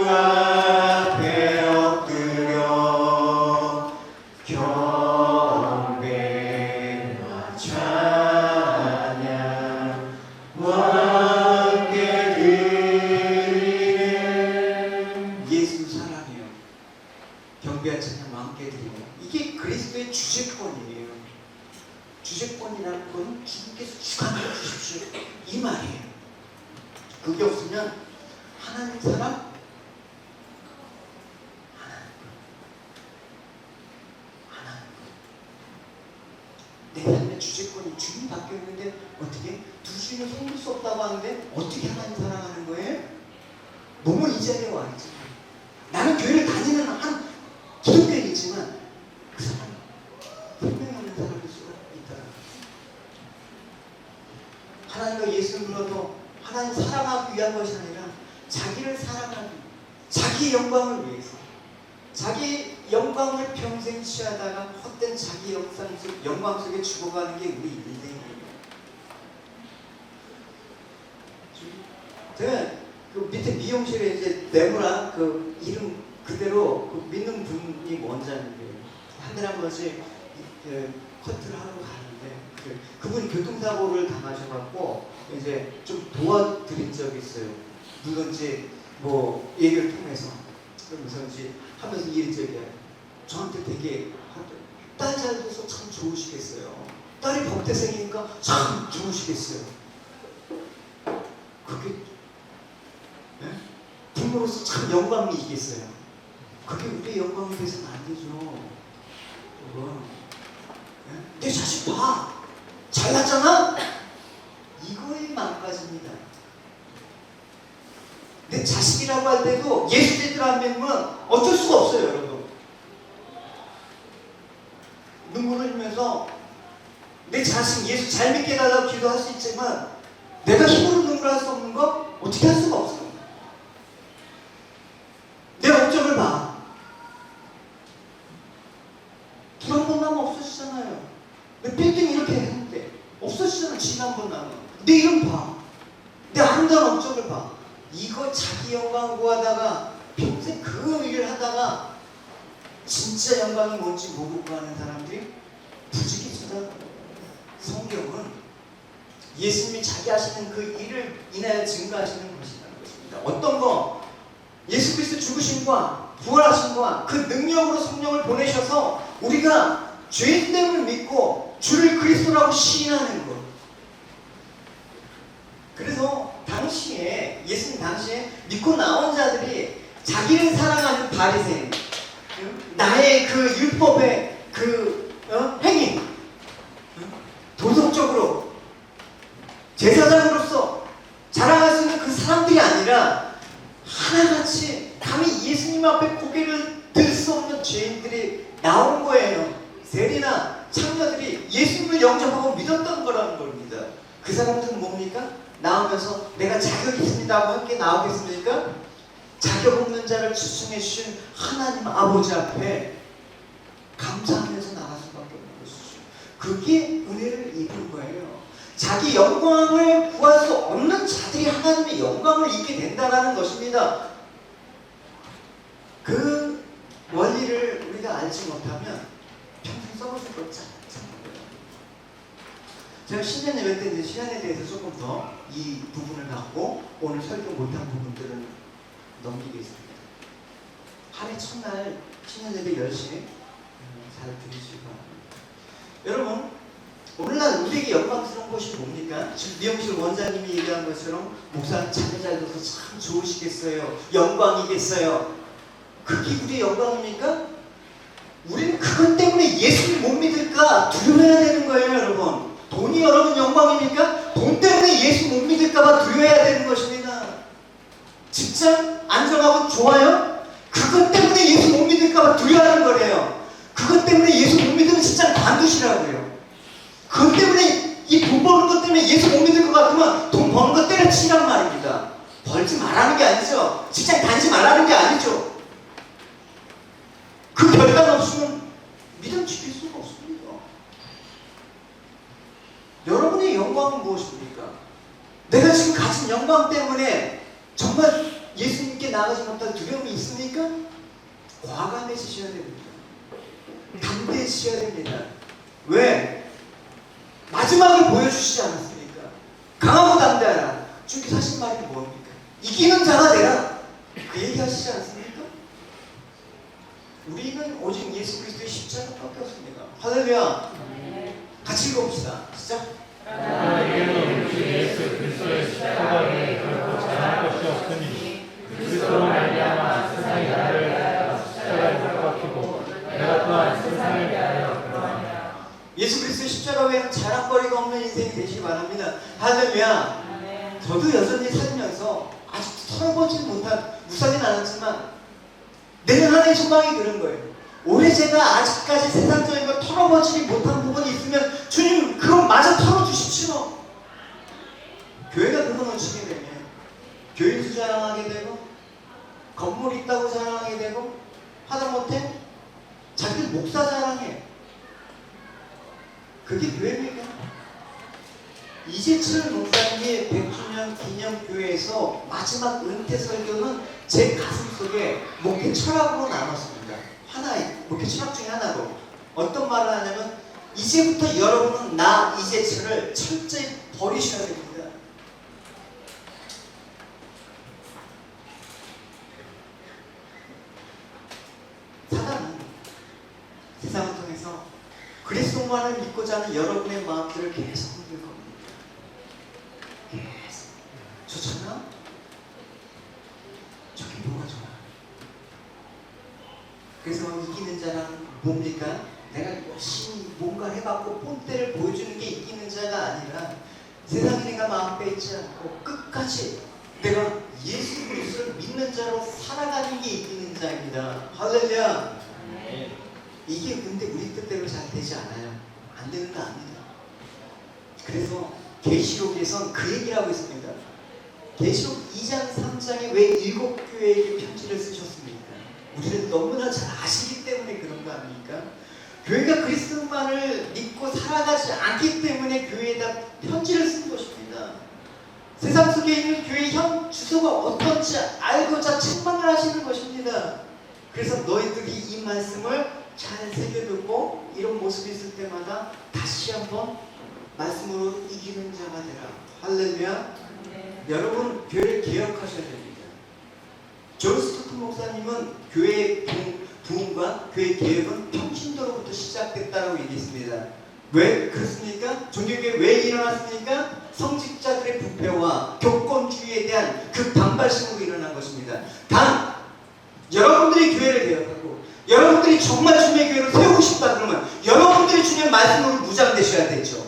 앞에 엎드려 경배와 찬양 그게 없으면 하나님 사랑 내 삶의 주제권이 주인 바뀌어 있는데 어떻게 두 주인을 섬길 수 없다고 하는데 어떻게 하나님 사랑하는 거예요? 너무 이 자리에 와 있지. 나는 교회를 다니는 한 기독교인이지만 그 사람 생명하는 사람일 수가 있더라. 하나님과 예수를 불러도 하나님 사랑하기 위한 것이 아니라 자기를 사랑하기, 자기의 영광을 위해서, 자기 영광을 평생 취하다가 헛된 자기 영광 속에 죽어가는 게 우리 인생이에요. 제가 그 밑에 미용실에 이제 네모라 그 이름 그대로 그 믿는 분이 원장인데요. 한 달에 한 번씩 커트를 하러 가는데 그분이 교통사고를 당하셔갖고 이제 좀 도와드린 적이 있어요. 물론 이제 뭐 얘기를 통해서 그러면서 이제 하면서 이리저리 저한테 되게 딸 잘 둬서 참 좋으시겠어요. 딸이 법대생이니까 참 좋으시겠어요. 그게 부모로서 참 영광이겠어요. 그게 우리의 영광이 돼서는 안 되죠. 내 자식 봐. 잘났잖아? 이거에 망가집니다. 내 자식이라고 할 때도 예수 믿으러 안 믿으면 어쩔 수가 없어요, 여러분. 눈물을 흘리면서 내 자식 예수 잘 믿게 해달라고 기도할 수 있지만 내가 힘으로 눈물할 수 없는 거 어떻게 할 수가 없어요. 내 업적을 봐. 불 한 번 나면 없어지잖아요. 내 빌딩 이렇게 했는데 없어지잖아. 진 한 번 나면. 내 이름 봐. 내 아름다운 업적을 봐. 이거 자기 영광 구하다가 평생 그 일을 하다가 진짜 영광이 뭔지 모르고 하는 사람들이 부지기수다. 성경은 예수님이 자기 하시는 그 일을 인하여 증거하시는 것이라는 것입니다. 어떤 거? 예수 그리스도 죽으심과 부활하심과 그 능력으로 성령을 보내셔서 우리가 죄인됨을 믿고 주를 그리스도라고 시인하는 것. 그래서 당시에 예수님 당시에 믿고 나온 자들이 자기를 사랑하는 바리새인, 나의 그 율법의 그 행위, 도덕적으로 제사장으로서 자랑할 수 있는 그 사람들이 아니라 하나같이 감히 예수님 앞에 고개를 들 수 없는 죄인들이 나온 거예요. 세리나 창녀들이 예수님을 영접하고 믿었던 거라는 겁니다. 그 사람들은 뭡니까? 나오면서 내가 자격이 있습니다 하고 함께 나오겠습니까? 자격 없는 자를 추천해 주신 하나님 아버지 앞에 감사하면서 나갈 수밖에 없는 것이죠. 그게 은혜를 입은 거예요. 자기 영광을 구할 수 없는 자들이 하나님의 영광을 입게 된다는 것입니다. 그 원리를 우리가 알지 못하면 평생 썩어질 것 같지 않아요. 제가 신년 예배 때 이제 시간에 대해서 조금 더 이 부분을 갖고 오늘 설교 못한 부분들을 넘기겠습니다. 한 해 첫날 신년 예배 10시에 잘 들으시기 바랍니다. 여러분, 오늘날 우리에게 영광스러운 것이 뭡니까? 지금 미용실 원장님이 얘기한 것처럼 목사님 자녀 잘 둬서 참 좋으시겠어요. 영광이겠어요. 그게 우리의 영광입니까? 우리는 그것 때문에 예수를 못 믿을까 두려워해야 되는 거예요, 여러분. 돈이 여러분 영광입니까? 돈 때문에 예수 못 믿을까봐 두려워해야 되는 것입니다. 직장 안정하고 좋아요? 그것 때문에 예수 못 믿을까봐 두려워하는 거래요. 그것 때문에 예수 못 믿으면 직장 관두시라고요. 그것 때문에 이 돈 버는 것 때문에 예수 못 믿을 것 같으면 돈 버는 거 때려치란 말입니다. 벌지 말라는 게 아니죠. 직장 다니지 말라는 게 아니죠. 그 결단 없으면 믿음 지킬 수가 없습니다. 여러분의 영광은 무엇입니까? 내가 지금 가진 영광 때문에 정말 예수님께 나가지 못할 두려움이 있습니까? 과감해지셔야 됩니다. 담대해지셔야 됩니다. 왜? 마지막을 보여주시지 않았습니까? 강하고 담대하라. 주님께서 하신 말이 뭡니까? 이기는 자가 되라. 그 얘기 하시지 않습니까? 우리는 오직 예수 그리스도의 십자가밖에 없습니다. 할렐루야. 같이 읽어봅시다. 시작. 하나님은 우리 예수 그리스도의 십자가에 결코 여전히 살면서 아직도 털어보지 못한, 무사는 않았지만 내는 하나의 소망이 그런 거예요. 올해 제가 아직까지 세상적인 거 털어보지 못한 부분이 있으면 주님 그건 마저 털어주십시오. 교회가 그거 놓치게 되면 교인수 자랑하게 되고 건물 있다고 자랑하게 되고 하다못해 자기 목사 자랑해. 그게 교회입니까? 이재철 목사님의 100주년 기념교회에서 마지막 은퇴 설교는 제 가슴속에 목회 철학으로 남았습니다. 하나의 목회 철학 중에 하나로 어떤 말을 하냐면 이제부터 여러분은 나 이재철을 철저히 버리셔야 됩니다. 사단은 세상을 통해서 그리스도만을 믿고자 하는 여러분의 마음들을 계속 흔들 겁니다. 계속. 좋잖아? 저게 뭐가 좋아? 그래서 이기는 자란 뭡니까? 내가 열심히 뭔가 해갖고 본때를 보여주는 게 이기는 자가 아니라 세상에 내가 마음 빼지 않고 끝까지 내가 예수 그리스도를 믿는 자로 살아가는 게 이기는 자입니다. 할렐루야. 이게 근데 우리 뜻대로 잘 되지 않아요. 안 되는 거 아닙니다. 그래서 계시록에선 그 얘기를 하고 있습니다. 계시록 2장 3장에 왜 7교회에게 편지를 쓰셨습니까? 우리는 너무나 잘 아시기 때문에 그런 거 아닙니까? 교회가 그리스도만을 믿고 살아가지 않기 때문에 교회에다 편지를 쓴 것입니다. 세상 속에 있는 교회 형 주소가 어떤지 알고자 책망을 하시는 것입니다. 그래서 너희들이 이 말씀을 잘 새겨두고 이런 모습이 있을 때마다 다시 한번 말씀으로 이기는 자가 되라. 할렐루야. 네. 여러분 교회를 개혁하셔야 됩니다. 존 스토트 목사님은 교회의 부흥과 교회 개혁은 평신도로부터 시작됐다고 얘기했습니다. 왜 그렇습니까? 종교개혁 왜 일어났습니까? 성직자들의 부패와 교권주의에 대한 그 반발심으로 일어난 것입니다. 단 여러분들이 교회를 개혁하고 여러분들이 정말 주님의 교회를 세우고 싶다 그러면 여러분들이 주님의 말씀으로 무장되셔야 되죠.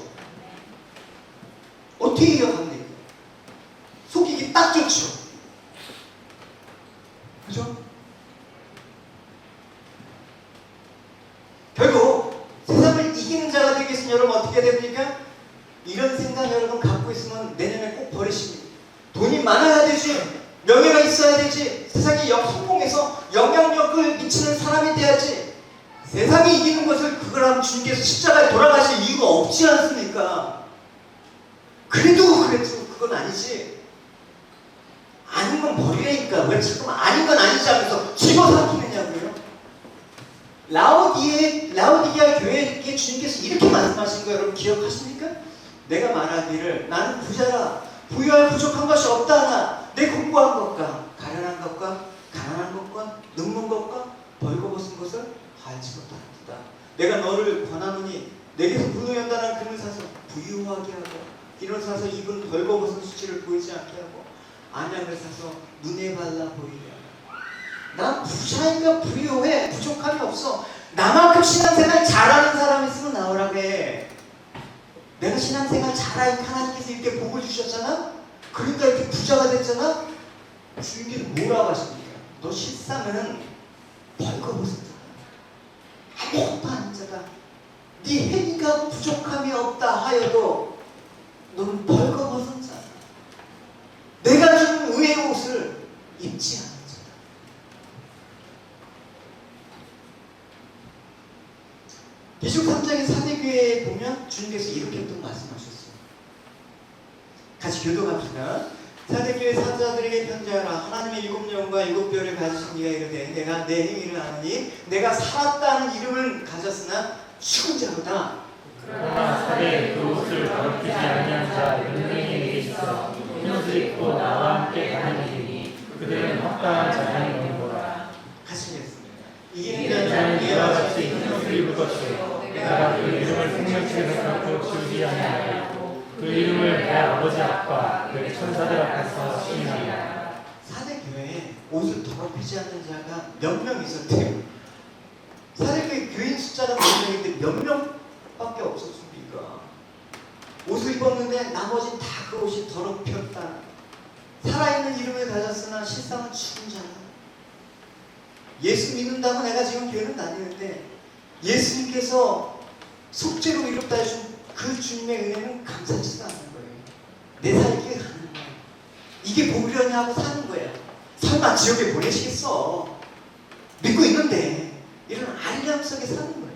어떻게 개혁합니까? 속이기 딱 좋죠. 그죠? 결국 세상을 이기는 자가 되겠으면 여러분 어떻게 됩니까? 이런 생각 여러분 갖고 있으면 내년에 꼭 버리십니다. 돈이 많아야 되지, 명예가 있어야 되지, 세상에 성공해서 영향력을 미치는 사람이 돼야지. 세상이 이기는 것을 그걸 하면 주님께서 십자가에 돌아가실 이유가 없지 않습니까? 그래도 그건 아니지. 아닌 건 버리라니까. 왜 자꾸 아닌 건 아니지 하면서 집어삼키느냐고요. 라오디게아 교회에게 주님께서 이렇게 말씀하신 거 여러분 기억하십니까? 내가 말하기를 나는 부자라 부유할 부족한 것이 없다 하나 내 공부한 것과 가련한 것과 가난한 것과 늙는 것과 벌거벗은 것을 알지 못하는도다. 내가 너를 권하노니 내게서 분노연단한 금을 사서 부유하게 하고 이런 사서 입은 벌거벗은 수치를 보이지 않게 하고 안약을 사서 눈에 발라 보이게 하라. 난 부자니까 부유해. 부족함이 없어. 나만큼 신앙생활 잘하는 사람 있으면 나오라고 해. 내가 신앙생활 잘하니까 하나님께서 이렇게 복을 주셨잖아? 그러니까 이렇게 부자가 됐잖아? 주님께서 뭐라고 하십니까? 너 실상은 벌거벗은 자다. 아무것도 아닌 자다. 네 행위가 부족함이 없다 하여도 너는 벌거벗은 자다. 내가 준 의의 옷을 입지 않은 자다. 계시록 3장의 사대교회에 보면 주님께서 이렇게 또 말씀하셨어요. 같이 교독합시다. 사대교회 사자들에게 편지하라. 하나님의 7영과 7별을 가지신 이가 이르되 내가 내 행위를 아느니 내가 살았다는 이름을 가졌으나 죽은 자로다. 그러나 사대의 그 옷을 더럽히지 아니한 자 은행에 있어 옷을 입고 나와 함께 가는 이니 그들은 합당한 자랑이 오는도다. 같이 읽겠습니다. 이기는 자는 이와 같이 흰 옷을 입을 것이요 내가 그 이름을 생명책에서 갖고 지우지 아니하고 그 이름을 내 아버지 앞과 그 천사들 앞에서 시인하리라. 사대교회에 옷을 더럽히지 않는 자가 몇 명 있었대요. 사대교회 교인 숫자가 몇 명인데 몇 명밖에 없었습니까? 옷을 입었는데 나머지는 다 그 옷이 더럽혔다. 가졌으나 실상은 죽은 자야. 예수 믿는다고 내가 지금 교회는 다니는데 예수님께서 속죄로 이롭다 해준 그 주님의 은혜는 감사치도 않는 거예요. 내 살기에 가는 거야. 이게 복이려니 하고 사는 거야. 설마 지옥에 보내시겠어. 믿고 있는데 이런 아리랑 속에 사는 거예요.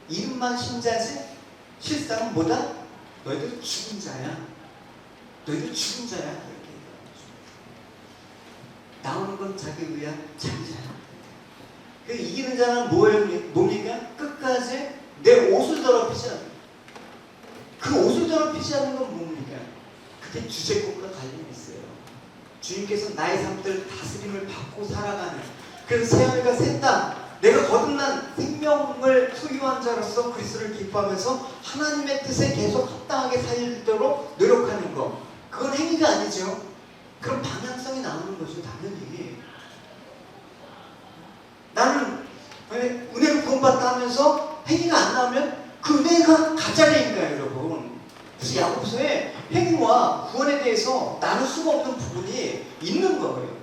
이름만 신자지 실상은 뭐다? 너희들 죽은 자야. 너희들 죽은 자야. 이렇게 나오는 건 자기 의야, 자기 자야. 그 이기는 자는 뭡니까? 끝까지 내 옷을 더럽히지 않는. 그 옷을 더럽히지 않는 건 뭡니까? 그게 주제곡과 관련이 있어요. 주님께서 나의 삶들 다스림을 받고 살아가는. 그래서 새 하늘과 새 땅, 내가 거듭난 생명을 소유한 자로서 그리스도를 기뻐하면서 하나님의 뜻에 계속 합당하게 살도록 노력하는 것. 그건 행위가 아니죠. 그럼 방향성이 나오는 거죠, 당연히. 나는 은혜로 구원받다 하면서 행위가 안 나오면 그 은혜가 가짜리인가요, 여러분? 그래서 야고보서에 행위와 구원에 대해서 나눌 수가 없는 부분이 있는 거예요.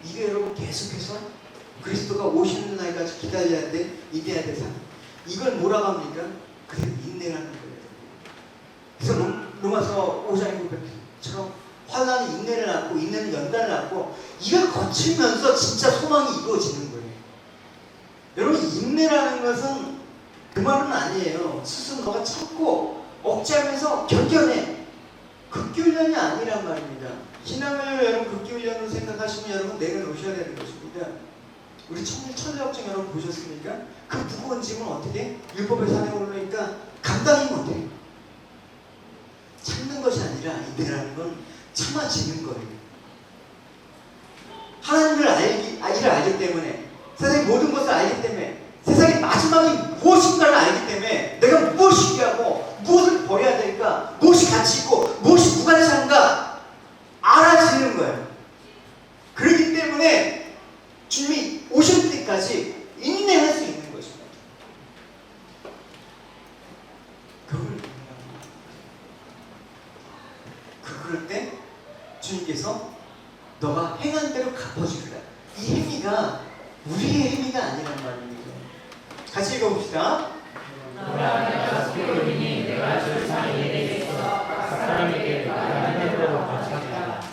이게 여러분 계속해서 그리스도가 오시는 날까지 기다려야 돼, 이겨야 돼 삶. 이걸 뭐라고 합니까? 그게 인내라는 거예요. 그래서 로마서 5장 9절처럼 환난이 인내를 낳고 인내는 연단을 낳고 이걸 거치면서 진짜 소망이 이루어지는 거예요. 여러분 인내라는 것은 그 말은 아니에요. 스스로 너가 참고 억제하면서 견뎌내. 극기훈련이 아니란 말입니다. 신앙을 여러분 극기훈련으로 생각하시면 여러분 내려놓으셔야 되는 것입니다. 우리 천일역정 여러분 보셨습니까? 그 무거운 짐은 어떻게? 율법의 산에 오르니까 감당이 못해. 참는 것이 아니라 인내라는 건 참아지는 거예요. 하나님을 알기 때문에, 세상의 모든 것을 알기 때문에, 세상의 마지막이 무엇인가를 알기 때문에 내가 무엇이 필요하고 무엇을 버려야 될까, 무엇이 가치 있고 무엇이 무가치한가 알아지는 거예요. 그렇기 때문에 주님이 오실 때까지 인내할 수 있는 것입니다. 그럴 때 주님께서 너가 행한 대로 갚아주리라. 이 행위가 우리의 행위가 아니란 말입니다. 같이 읽어봅시다. 내가 스스로이니 내가 주 상의에 대해서 각 사람에게 행한 대로 갚아주겠다.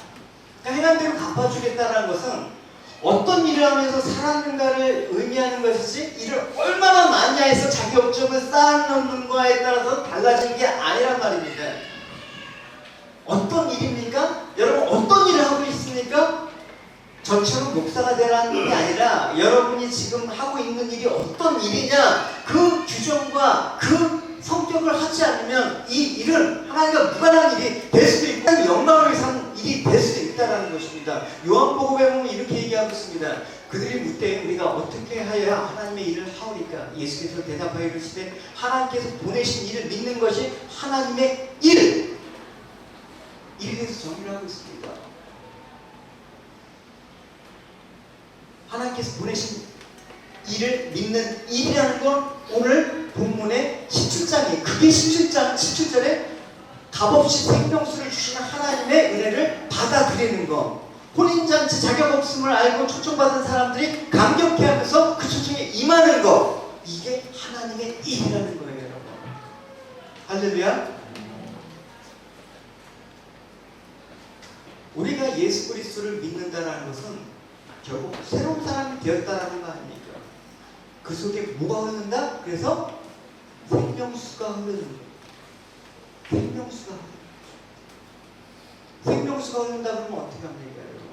행한 대로 갚아주겠다는 것은 어떤 일을 하면서 살았는가를 의미하는 것이지 일을 얼마나 많이 해서 자기 업적을 쌓아놓는가에 따라서 달라지는 게 아니란 말입니다. 어떤 일입니까? 여러분 어떤 일을 하고 있습니까? 저처럼 목사가 되라는 게 아니라 여러분이 지금 하고 있는 일이 어떤 일이냐 그 규정과 그 성격을 하지 않으면 이 일은 하나님과 무관한 일이 될 수도 있고 영광을 위한 일이 될 수도 있다는 것입니다. 요한복음에 보면 이렇게 얘기하고 있습니다. 그들이 묻되 우리가 어떻게 하여야 하나님의 일을 하오리까? 예수께서 대답하여 이르시되 하나님께서 보내신 일을 믿는 것이 하나님의 일! 이에 대해서 정의를 하고 있습니다. 하나님께서 보내신 일을 믿는 일이라는 건 오늘 본문의 17장이에요. 그게 17절에 값없이 생명수를 주시는 하나님의 은혜를 받아들이는 것. 혼인잔치 자격 없음을 알고 초청받은 사람들이 감격해하면서 그 초청에 임하는 것. 이게 하나님의 일이라는 거예요, 여러분. 할렐루야. 우리가 예수 그리스도를 믿는다는 것은 결국 새로운 사람이 되었다라는 거 아닙니까? 그 속에 뭐가 흐른다? 그래서 생명수가 흐르는 거예요. 생명수가 흐른다 그러면 어떻게 합니까, 여러분?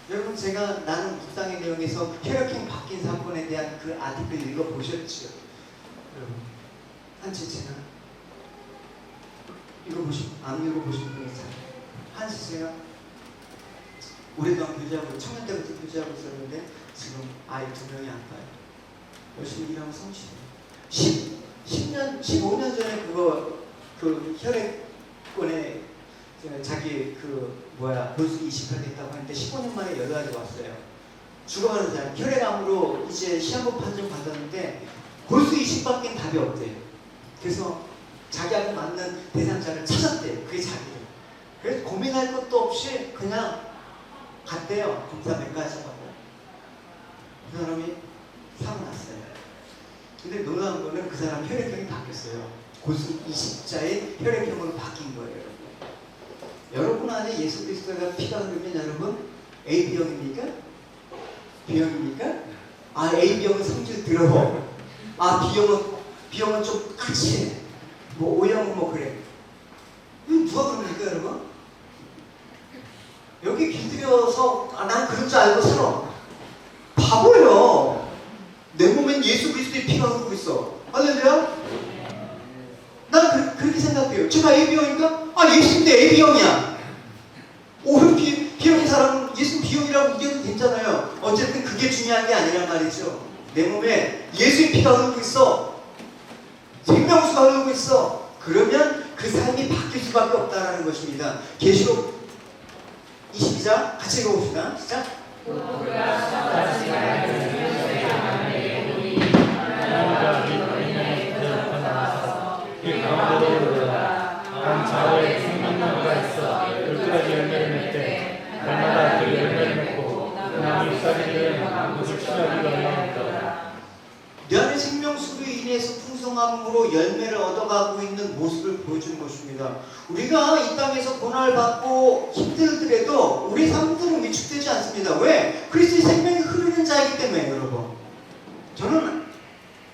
여러분 제가 나는 묵상의 내용에서 혈액형 바뀐 사건에 대한 그 아티클 읽어보셨죠? 여러분 한치 제가 안 읽어보신 분이 있어요. 한치 제가 오랫동안 교제하고 청년 때부터 교제하고 있었는데 지금 아이 2명이 아파요. 열심히 일하고 성실해요. 15년 전에 그 혈액권에 자기 볼수 이식하겠다고 하는데 15년 만에 연락이 왔어요. 죽어가는 사람 혈액암으로 이제 시한부 판정 받았는데 볼수 이식밖에 답이 없대요. 그래서 자기하고 맞는 대상자를 찾았대요. 그게 자기예요. 그래서 고민하고 고민할 것도 없이 그냥 갔대요. 검사백과에서 가고. 그 사람이 사고 났어요. 근데 놀라운 거는 그 사람 혈액형이 바뀌었어요. 고수 20자의 혈액형으로 바뀐 거예요. 여러분 안에 예수 그리스도가 피가 흐르면 여러분 AB형입니까? B형입니까? 아, A형은 성질 더러워. 아, B형은 좀 까칠해. 뭐 O형은 뭐 그래. 누가 그럽니까 여러분? 여기 길들여서 난 그런 줄 알고 살아. 바보예요. 내 몸엔 예수 그리스도의 피가 흐르고 있어. 할렐루야? 난 그렇게 생각해요. 제가 AB형인가? 아, 예수인데 AB형이야. O형 B형인 사람은 예수 B형이라고 우겨도 괜찮아요. 어쨌든 그게 중요한 게 아니란 말이죠. 내 몸에 예수의 피가 흐르고 있어. 생명수가 흐르고 있어. 그러면 그 삶이 바뀔 수밖에 없다는 것입니다. 계시록 22장 같이 읽어봅시다. 시작. 그 가운데로 한 좌우에 생명나무가 있어 12가지 열매를 맺되 날마다 그 열매를 맺고 나무 잎사귀들은 그것을 취하기가 얼마나 내 안에 생명수로 인해서 풍성함으로 열매를 얻어가고 있는 모습을 보여주는 것입니다. 우리가 이 땅에서 고난을 받고 힘들더라도 우리 삶들은 위축되지 않습니다. 왜? 그리스도의 생명이 흐르는 자이기 때문에. 여러분, 저는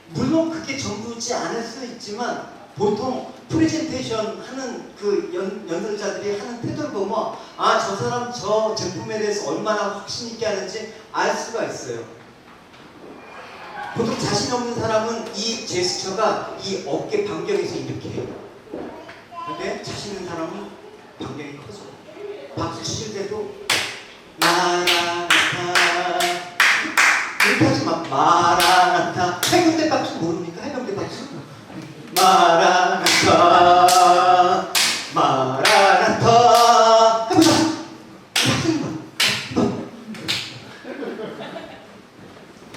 물론 그게 전부지 않을 수 있지만 보통 프레젠테이션 하는 그 연설자들이 하는 태도를 보면 아, 저 사람 저 제품에 대해서 얼마나 확신 있게 하는지 알 수가 있어요. 보통 자신 없는 사람은 이 제스처가 이 어깨 반경에서 이렇게 해요. 근데 자신 있는 사람은 반경이 커져. 박수 치실 때도 마라나타 이렇게 하지 마. 마라나타. 해병대 박수 모릅니까? 해병대 박수? 마라나타 마라나타 해보자.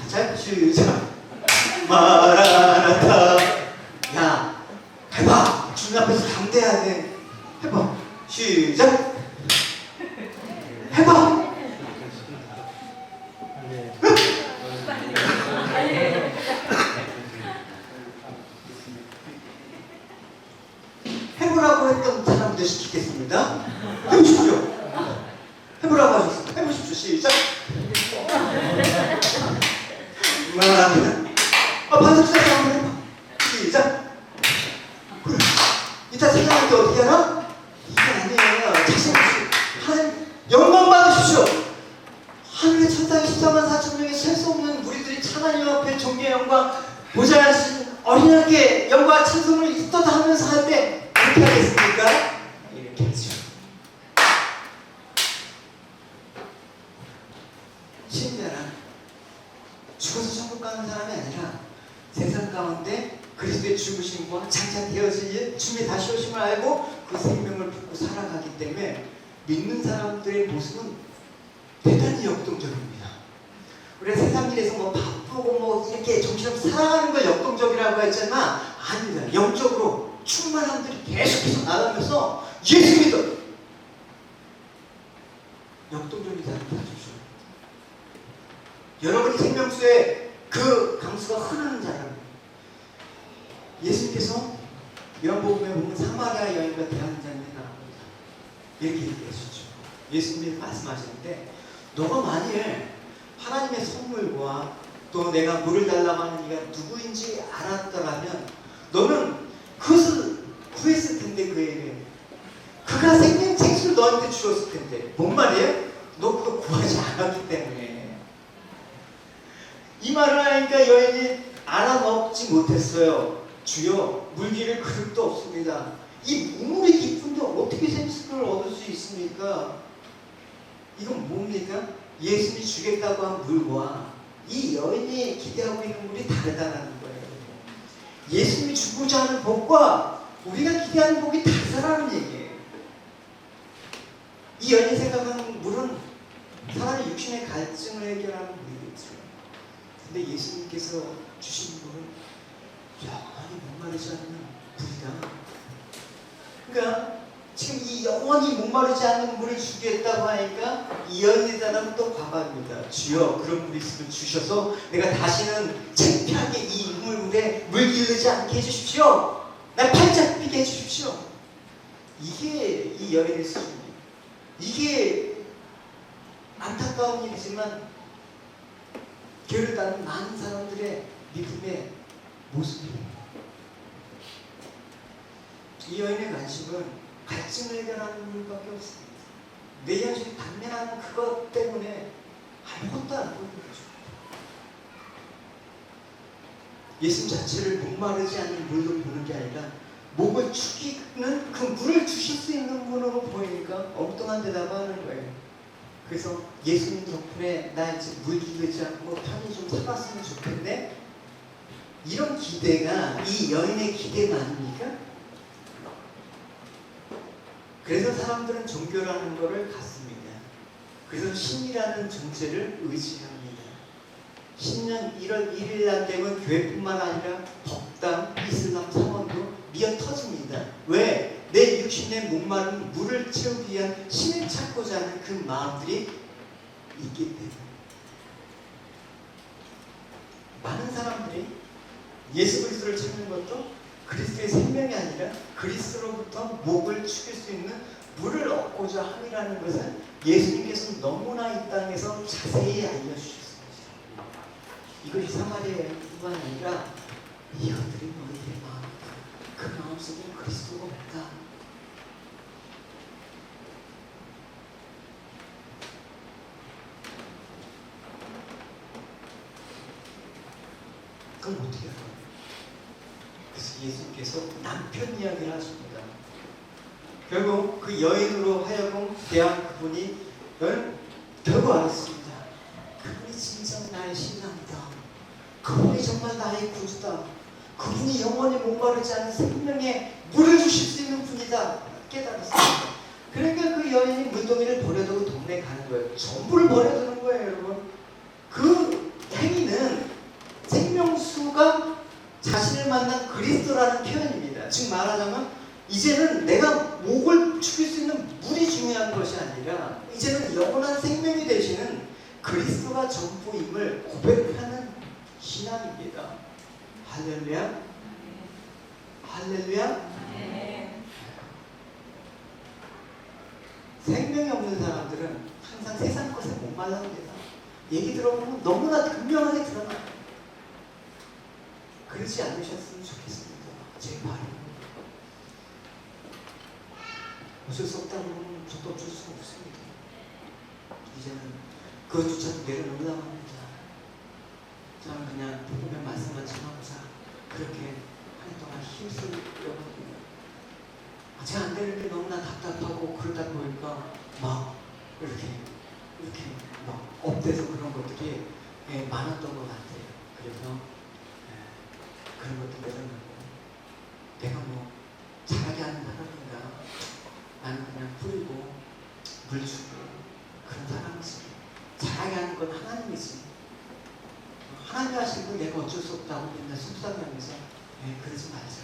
자, 시작. 마라나타. 야, 해봐. 주님 앞에서 담대해야 돼. 해봐. 시작. 해봐. 해보라고 했던 사람들 시키겠습니다. 해보십시오. 해보라고 하셨어요. 해보십시오. 시작. 반석사 한번 해봐. 시작. 그래. 이따 생각할 때 어떻게 하나? 이게 아니에요. 자신 없이 하나님 영광 받으십시오. 하늘의 천사 14만 4천 명의 셀 수 없는 우리들이 하나님 앞에 존귀의 영광 보좌하신 어린아이께 영광 찬송을 있어도 하면서 할 때 어떻게 하겠습니까? 이렇게 하죠. 신자란 죽어서 천국 가는 사람이 아니라 세상 가운데 그리스도의 죽으심과 장차되어질 주님의 다시 오심을 알고 그 생명을 붙고 살아가기 때문에 믿는 사람들의 모습은 대단히 역동적입니다. 우리가 세상 일에서 뭐 바쁘고 뭐 이렇게 정신없이 살아가는 걸 역동적이라고 했지만 아닙니다. 영적으로 충만함들이 계속해서 나가면서 예수 믿어 역동적인 사람을 찾으십시오. 여러분이 생명수에 그 강수가 흐르는 자라는 예수님께서 요한복음에 보면 사마리아 여인과 대하는 장면이 나옵니다. 이렇게 얘기하시죠. 예수님이 말씀하시는데 너가 만일 하나님의 선물과 또 내가 물을 달라고 하는 이가 누구인지 알았더라면 너는 그것을 구했을 텐데 그에게 그가 생수를 너한테 주었을 텐데 뭔 말이에요? 너 그거 구하지 않았기 때문에. 이 말을 하니까 여인이 알아먹지 못했어요. 주여 물기를 그릇도 없습니다. 이 우물이 깊은데 어떻게 생수를 얻을 수 있습니까? 이건 뭡니까? 예수님이 주겠다고 한 물과 이 여인이 기대하고 있는 물이 다르다는 거예요. 예수님이 주고자 하는 복과 우리가 기대하는 복이 다르다는 얘기예요. 이 여인이 생각하는 물은 사람의 육신의 갈증을 해결하는 물이겠죠. 근데 예수님께서 주신 물은 영원히 목마르지 않는 불이다. 그러니까 지금 이 영원히 목마르지 않는 물을 주겠다고 하니까 이 여인의 사람은 또 과감합니다. 주여, 그런 물이 있으면 주셔서 내가 다시는 창피하게 이 물에 물 기르지 않게 해주십시오. 날 팔짝 피게 해주십시오. 이게 이 여인의 수준이에요. 이게 안타까운 일이지만 교회를 따르는 많은 사람들의 믿음의 모습이에요. 이 여인의 관심은 갈증을 해결하는 일밖에 없습니다. 내 현실이 단면하는 그것 때문에 아무것도 안 보이는 거죠. 예수 자체를 목마르지 않는 물로 보는 게 아니라 목을 축이는 그 물을 주실 수 있는 분으로 보이니까 엉뚱한 대답을 하는 거예요. 그래서 예수님 덕분에 나 이제 물 기르지 않고 편히 좀 살았으면 좋겠네. 이런 기대가 이 여인의 기대가 아닙니까? 그래서 사람들은 종교라는 것을 갖습니다. 그래서 신이라는 존재를 의지합니다. 신년 1월 1일 날 되면 교회뿐만 아니라 법당, 이슬람 사원도 미어 터집니다. 왜? 내 육신의 목마른 물을 채우기 위한 신을 찾고자 하는 그 마음들이 있기 때문에 많은 사람들이 예수 그리스도를 찾는 것도 그리스도의 생명이 아니라 그리스도로부터 목을 축일 수 있는 물을 얻고자 함이라는 것은 예수님께서 너무나 이 땅에서 자세히 알려주셨습니다. 이것이 사마리아뿐만 아니라 이것들이 너희의 마음이다. 그 마음속에 그리스도가 없다. 그럼 어떻게 할까요? 그래서 예수님께서 남편 이야기를 하십니다. 결국 그 여인으로 하여금 대한 그분이 결국 알았습니다. 그분이 진짜 나의 신랑이다. 그분이 정말 나의 구주다. 그분이 영원히 목마르지 않은 생명의 물을 주실 수 있는 분이다. 깨달았습니다. 그러니까 그 여인이 물동이를 버려두고 동네에 가는 거예요. 전부를 버려두는 거예요, 여러분. 그 행위는 생명수가 자신을 만난 그리스도라는 표현입니다. 즉 말하자면 이제는 내가 목을 축일 수 있는 물이 중요한 것이 아니라 이제는 영원한 생명이 되시는 그리스도가 전부임을 고백하는 신앙입니다. 할렐루야. 할렐루야. 생명이 없는 사람들은 항상 세상 것에 목말라합니다. 얘기 들어보면 너무나 분명하게 드러나요. 그러지 않으셨으면 좋겠습니다. 제발. 어쩔 수 없다고 하면 저도 어쩔 수 없습니다. 이제는 그것조차도 내려놓으려고 합니다. 저는 그냥 복음의 말씀만 전하고자 그렇게 한 동안 힘쓰려고 합니다. 제가 안 되는 게 너무나 답답하고 그러다 보니까 막 이렇게 막 업돼서 그런 것들이 많았던 것 같아요. 그래서 그런 것도 내려놓고 내가 뭐 잘하게 하는 사람인가, 나는 그냥 뿌리고 물 주고 그런 사람이지. 잘하게 하는 건 하나님이지. 하나님 하시고 내가 어쩔 수 없다고 맨날 속상해하면서 그러지 말자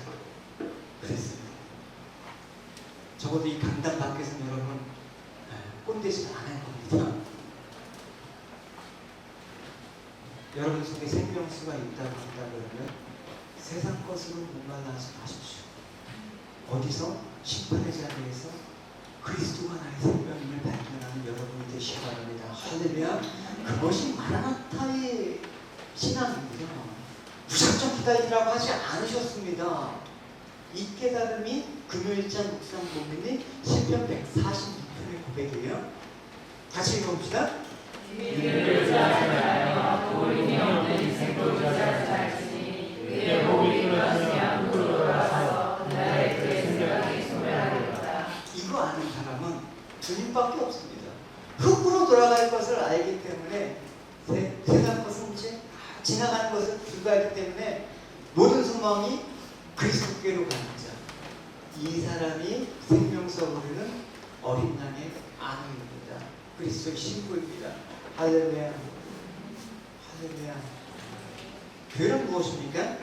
그랬습니다. 적어도 이 강단 밖에서 여러분 꼰대짓 안 할 겁니다. 여러분 속에 생명수가 있다고 한다 그러면 세상 것으로 목말라하지 마십시오. 어디서? 심판의 자리에서 그리스도가 나의 생명임을 발견하는 여러분이 되시기 바랍니다. 할렐루야. 그것이 마라나타의 신앙입니다. 무작정 기다리라고 하지 않으셨습니다. 이 깨달음이 금요일자 묵상 고민이 시편 146편의 고백이에요. 같이 읽어봅시다. 믿음을 자하여 도움이 없는 인생도 자하시니 그의 목이 끊어지지 않고 돌아와서 나의 그의 생각이 소멸하리로다. 이거 아는 사람은 주님밖에 없습니다. 흙으로 돌아갈 것을 알기 때문에 세상 것은 이제 지나가는 것을 불가하기 때문에 모든 소망이 그리스도께로 가는 자. 이 사람이 생명수로 부르는 어린 양의 아내입니다. 그리스도의 신부입니다. 할렐루야. 할렐루야. 교회는 무엇입니까?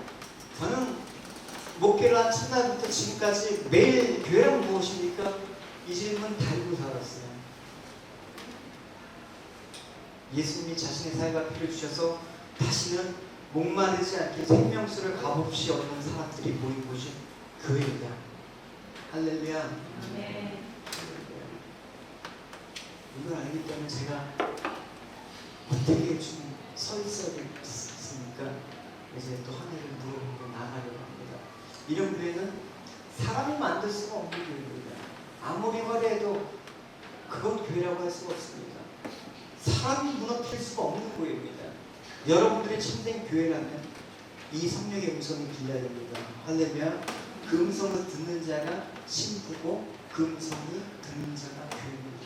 저는 목회를 한 첫날부터 지금까지 매일 교회란 무엇입니까? 이 질문 달고 살았어요. 예수님이 자신의 사회가 피를 주셔서 다시는 목마르지 않게 생명수를 값없이 얻는 사람들이 모인 곳이 교회이다. 할렐루야. 아멘. 이걸 알기 때문에 제가 어떻게 좀 서 있어야겠습니까? 이제 또 한 해를 물어보고 나가려고 합니다. 이런 교회는 사람이 만들 수가 없는 교회입니다. 아무리 화려해도 그건 교회라고 할 수가 없습니다. 사람이 무너뜨릴 수가 없는 교회입니다. 여러분들의 참된 교회라면 이 성령의 음성이 들려야 됩니다. 할렐루야. 그 음성을 듣는 자가 신부고 그 음성이 듣는 자가 교회입니다.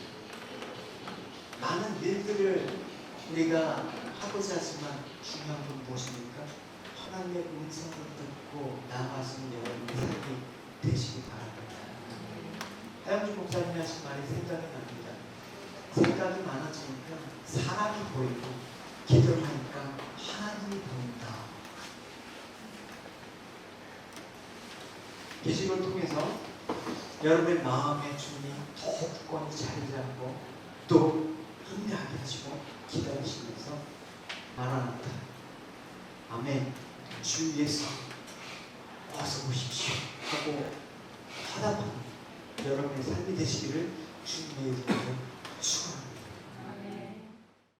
많은 일들을 우리가 하고자 하지만 중요한 건 무엇입니까? 하나님의 음성을 듣고 나아가시는 여러분의 삶이 되시기 바랍니다. 하영주 목사님이 하신 말이 생각이 납니다. 생각이 많아지니까 사람이 보이고 기도를 하니까 하나님이 보인다. 계시를 통해서 여러분의 마음의 주님이 더 굳건히 자리 잡고 또 힘내하게 하시고 기다리시면서 마라나타 아멘 주 예수 어서 오십시오 하고 화답하는 여러분의 삶이 되시기를 주님의 이름으로